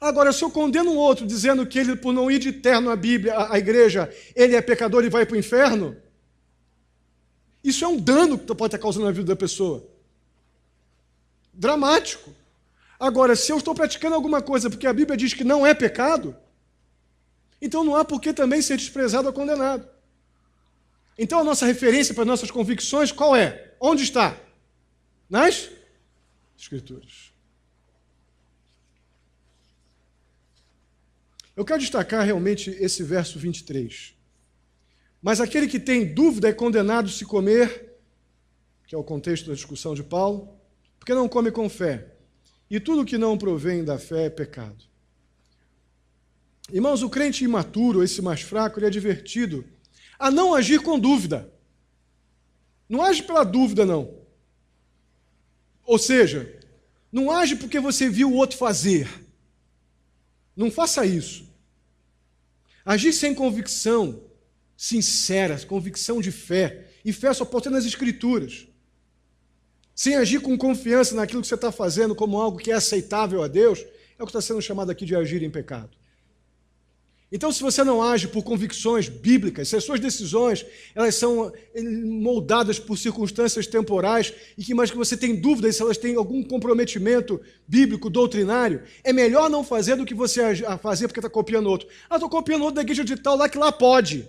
Agora, se eu condeno um outro dizendo que ele, por não ir de terno à Bíblia, à igreja, ele é pecador e vai para o inferno, isso é um dano que pode estar causando na vida da pessoa. Dramático. Agora, se eu estou praticando alguma coisa porque a Bíblia diz que não é pecado, então não há por que também ser desprezado ou condenado. Então a nossa referência para as nossas convicções qual é? Onde está? Nas Escrituras. Eu quero destacar realmente esse verso 23. Mas aquele que tem dúvida é condenado se comer, que é o contexto da discussão de Paulo, porque não come com fé. E tudo que não provém da fé é pecado. Irmãos, o crente imaturo, esse mais fraco, ele é advertido a não agir com dúvida. Não age pela dúvida, não. Ou seja, não age porque você viu o outro fazer. Não faça isso. Agir sem convicção sincera, convicção de fé. E fé só pode ter nas Escrituras. Sem agir com confiança naquilo que você está fazendo como algo que é aceitável a Deus, é o que está sendo chamado aqui de agir em pecado. Então, se você não age por convicções bíblicas, se as suas decisões elas são moldadas por circunstâncias temporais mas que você tem dúvidas se elas têm algum comprometimento bíblico, doutrinário, é melhor não fazer do que você fazer porque está copiando outro. Estou copiando outro da igreja de tal lá que lá pode.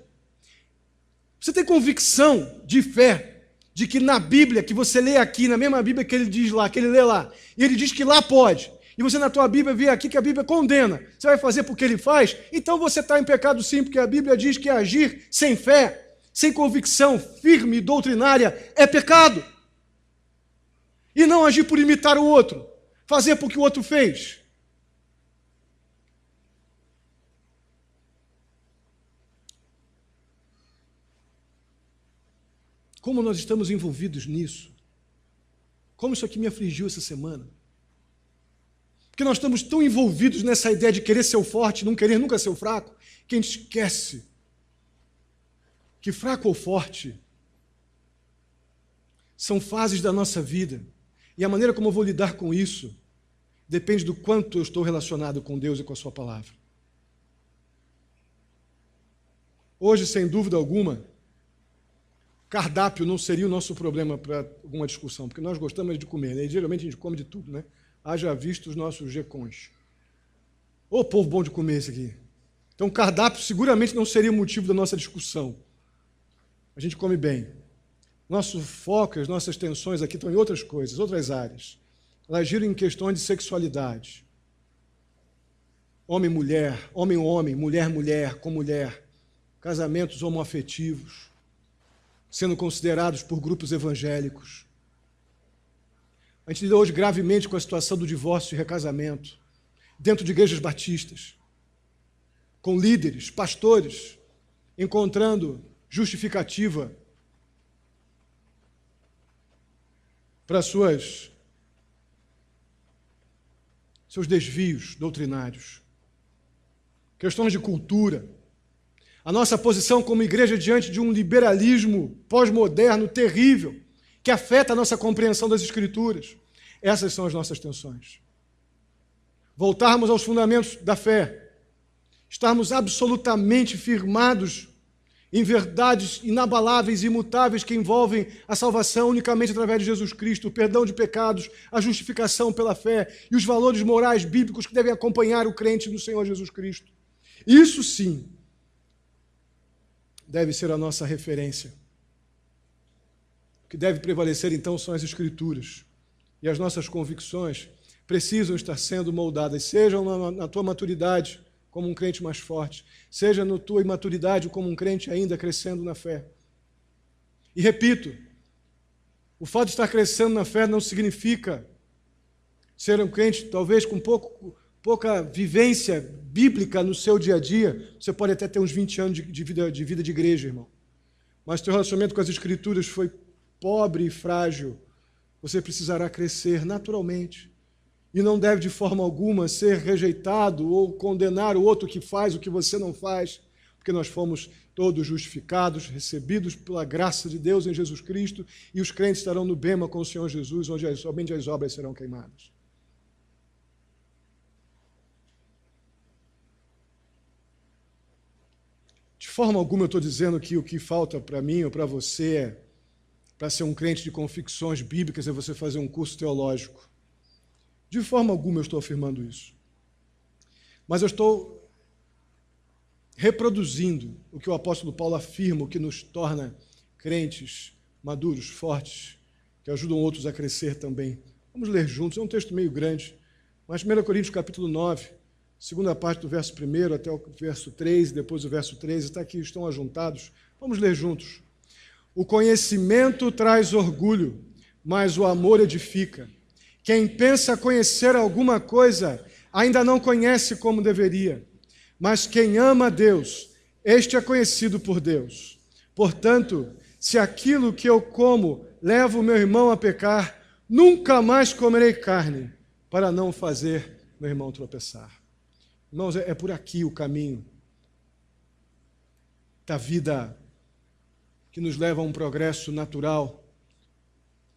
Você tem convicção de fé de que na Bíblia, que você lê aqui, na mesma Bíblia que ele diz lá, que ele lê lá, e ele diz que lá pode, e você na tua Bíblia vê aqui que a Bíblia condena, você vai fazer porque ele faz? Então você está em pecado sim, porque a Bíblia diz que agir sem fé, sem convicção firme e doutrinária é pecado. E não agir por imitar o outro, fazer porque o outro fez. Como nós estamos envolvidos nisso? Como isso aqui me afligiu essa semana? Porque nós estamos tão envolvidos nessa ideia de querer ser o forte, não querer nunca ser o fraco, que a gente esquece que fraco ou forte são fases da nossa vida. E a maneira como eu vou lidar com isso depende do quanto eu estou relacionado com Deus e com a sua palavra. Hoje, sem dúvida alguma, cardápio não seria o nosso problema para alguma discussão, porque nós gostamos de comer, né? E geralmente a gente come de tudo, né? Haja visto os nossos gecons. Ô, povo bom de comer esse aqui. Então, cardápio seguramente não seria o motivo da nossa discussão. A gente come bem. Nosso foco, as nossas tensões aqui estão em outras coisas, outras áreas. Elas giram em questões de sexualidade. Homem-mulher, homem-homem, mulher-mulher, com mulher. Casamentos homoafetivos, sendo considerados por grupos evangélicos. A gente lida hoje gravemente com a situação do divórcio e recasamento, dentro de igrejas batistas, com líderes, pastores, encontrando justificativa para seus desvios doutrinários, questões de cultura. A nossa posição como igreja diante de um liberalismo pós-moderno terrível, que afeta a nossa compreensão das Escrituras. Essas são as nossas tensões. Voltarmos aos fundamentos da fé, estarmos absolutamente firmados em verdades inabaláveis e imutáveis que envolvem a salvação unicamente através de Jesus Cristo, o perdão de pecados, a justificação pela fé e os valores morais bíblicos que devem acompanhar o crente no Senhor Jesus Cristo. Isso sim deve ser a nossa referência. O que deve prevalecer, então, são as Escrituras. E as nossas convicções precisam estar sendo moldadas, sejam na tua maturidade, como um crente mais forte, seja na tua imaturidade, como um crente ainda crescendo na fé. E repito, o fato de estar crescendo na fé não significa ser um crente, talvez com pouca vivência bíblica no seu dia a dia. Você pode até ter uns 20 anos de vida de igreja, irmão. Mas teu relacionamento com as Escrituras foi pobre e frágil. Você precisará crescer naturalmente. E não deve de forma alguma ser rejeitado ou condenar o outro que faz o que você não faz, porque nós fomos todos justificados, recebidos pela graça de Deus em Jesus Cristo, e os crentes estarão no bema com o Senhor Jesus, onde somente as obras serão queimadas. De forma alguma eu estou dizendo que o que falta para mim ou para você, para ser um crente de convicções bíblicas, é você fazer um curso teológico. De forma alguma eu estou afirmando isso. Mas eu estou reproduzindo o que o apóstolo Paulo afirma, o que nos torna crentes maduros, fortes, que ajudam outros a crescer também. Vamos ler juntos, é um texto meio grande, mas 1 Coríntios capítulo 9, segunda parte do verso 1 até o verso 3, depois o verso 13, está aqui, estão ajuntados. Vamos ler juntos. O conhecimento traz orgulho, mas o amor edifica. Quem pensa conhecer alguma coisa ainda não conhece como deveria, mas quem ama a Deus, este é conhecido por Deus. Portanto, se aquilo que eu como leva o meu irmão a pecar, nunca mais comerei carne, para não fazer meu irmão tropeçar. Irmãos, é por aqui o caminho da vida que nos leva a um progresso natural,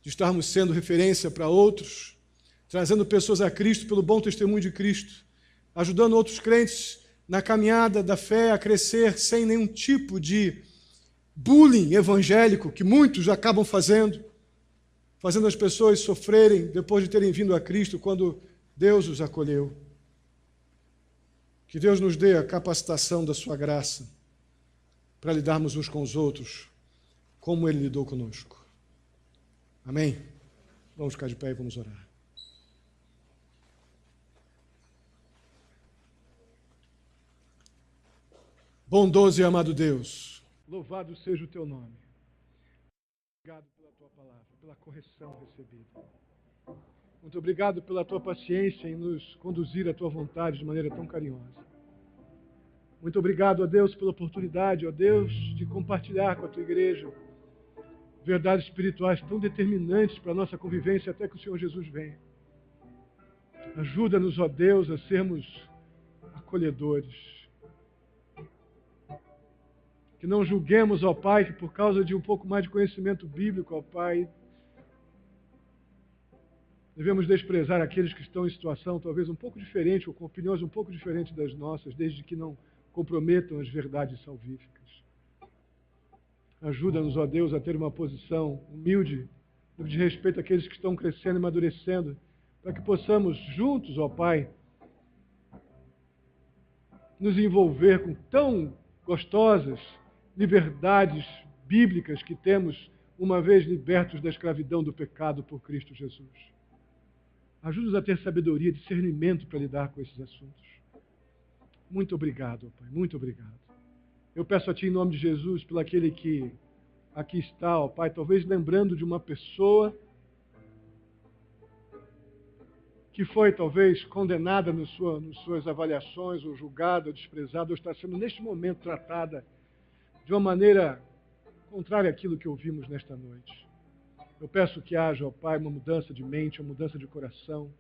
de estarmos sendo referência para outros, trazendo pessoas a Cristo pelo bom testemunho de Cristo, ajudando outros crentes na caminhada da fé a crescer sem nenhum tipo de bullying evangélico que muitos acabam fazendo as pessoas sofrerem depois de terem vindo a Cristo quando Deus os acolheu. Que Deus nos dê a capacitação da sua graça para lidarmos uns com os outros como Ele lidou conosco. Amém? Vamos ficar de pé e vamos orar. Bondoso e amado Deus, louvado seja o teu nome. Obrigado pela tua palavra, pela correção recebida. Muito obrigado pela tua paciência em nos conduzir à tua vontade de maneira tão carinhosa. Muito obrigado, ó Deus, pela oportunidade, ó Deus, de compartilhar com a tua igreja verdades espirituais tão determinantes para a nossa convivência até que o Senhor Jesus venha. Ajuda-nos, ó Deus, a sermos acolhedores. Que não julguemos, ó Pai, que por causa de um pouco mais de conhecimento bíblico, ó Pai, devemos desprezar aqueles que estão em situação talvez um pouco diferente, ou com opiniões um pouco diferentes das nossas, desde que não comprometam as verdades salvíficas. Ajuda-nos, ó Deus, a ter uma posição humilde no que diz respeito àqueles que estão crescendo e amadurecendo, para que possamos juntos, ó Pai, nos envolver com tão gostosas liberdades bíblicas que temos, uma vez libertos da escravidão do pecado por Cristo Jesus. Ajuda-nos a ter sabedoria, discernimento para lidar com esses assuntos. Muito obrigado, ó Pai, muito obrigado. Eu peço a Ti, em nome de Jesus, pelo aquele que aqui está, ó Pai, talvez lembrando de uma pessoa que foi talvez condenada nas suas avaliações, ou julgada, ou desprezada, ou está sendo neste momento tratada de uma maneira contrária àquilo que ouvimos nesta noite. Eu peço que haja, ó Pai, uma mudança de mente, uma mudança de coração,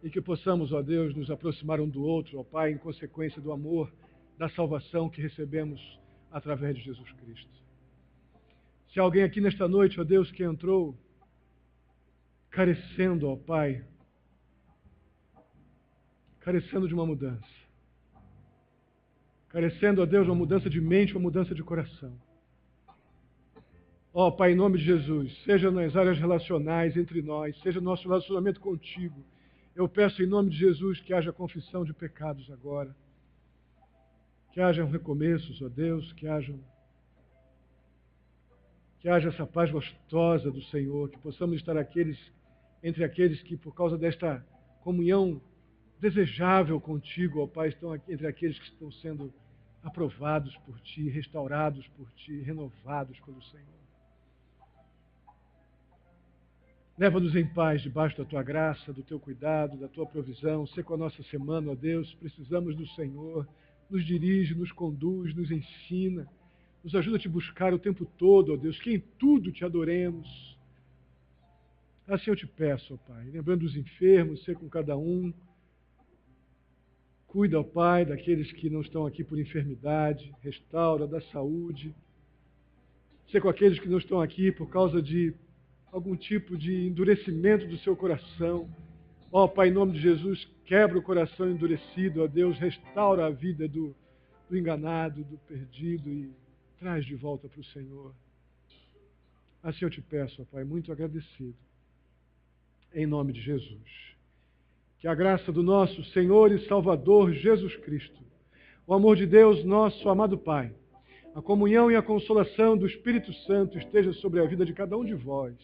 e que possamos, ó Deus, nos aproximar um do outro, ó Pai, em consequência do amor, da salvação que recebemos através de Jesus Cristo. Se há alguém aqui nesta noite, ó Deus, que entrou carecendo, ó Pai, carecendo de uma mudança, carecendo, ó Deus, de uma mudança de mente, uma mudança de coração. Ó Pai, em nome de Jesus, seja nas áreas relacionais entre nós, seja no nosso relacionamento contigo, eu peço em nome de Jesus que haja confissão de pecados agora, que hajam recomeços, ó Deus, que haja essa paz gostosa do Senhor, que possamos estar entre aqueles que, por causa desta comunhão desejável contigo, ó Pai, estão aqui, entre aqueles que estão sendo aprovados por Ti, restaurados por Ti, renovados pelo Senhor. Leva-nos em paz debaixo da Tua graça, do Teu cuidado, da Tua provisão. Sei com a nossa semana, ó Deus, precisamos do Senhor. Nos dirige, nos conduz, nos ensina. Nos ajuda a Te buscar o tempo todo, ó Deus, que em tudo Te adoremos. Assim eu Te peço, ó Pai, lembrando dos enfermos, ser com cada um. Cuida, ó Pai, daqueles que não estão aqui por enfermidade, restaura, dá saúde. Ser com aqueles que não estão aqui por causa de algum tipo de endurecimento do seu coração. Ó Pai, em nome de Jesus, quebra o coração endurecido, ó Deus, restaura a vida do enganado, do perdido e traz de volta para o Senhor. Assim eu Te peço, ó Pai, muito agradecido, em nome de Jesus. Que a graça do nosso Senhor e Salvador Jesus Cristo, o amor de Deus, nosso amado Pai, a comunhão e a consolação do Espírito Santo esteja sobre a vida de cada um de vós,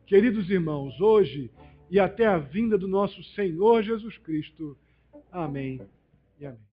queridos irmãos, hoje e até a vinda do nosso Senhor Jesus Cristo. Amém e amém.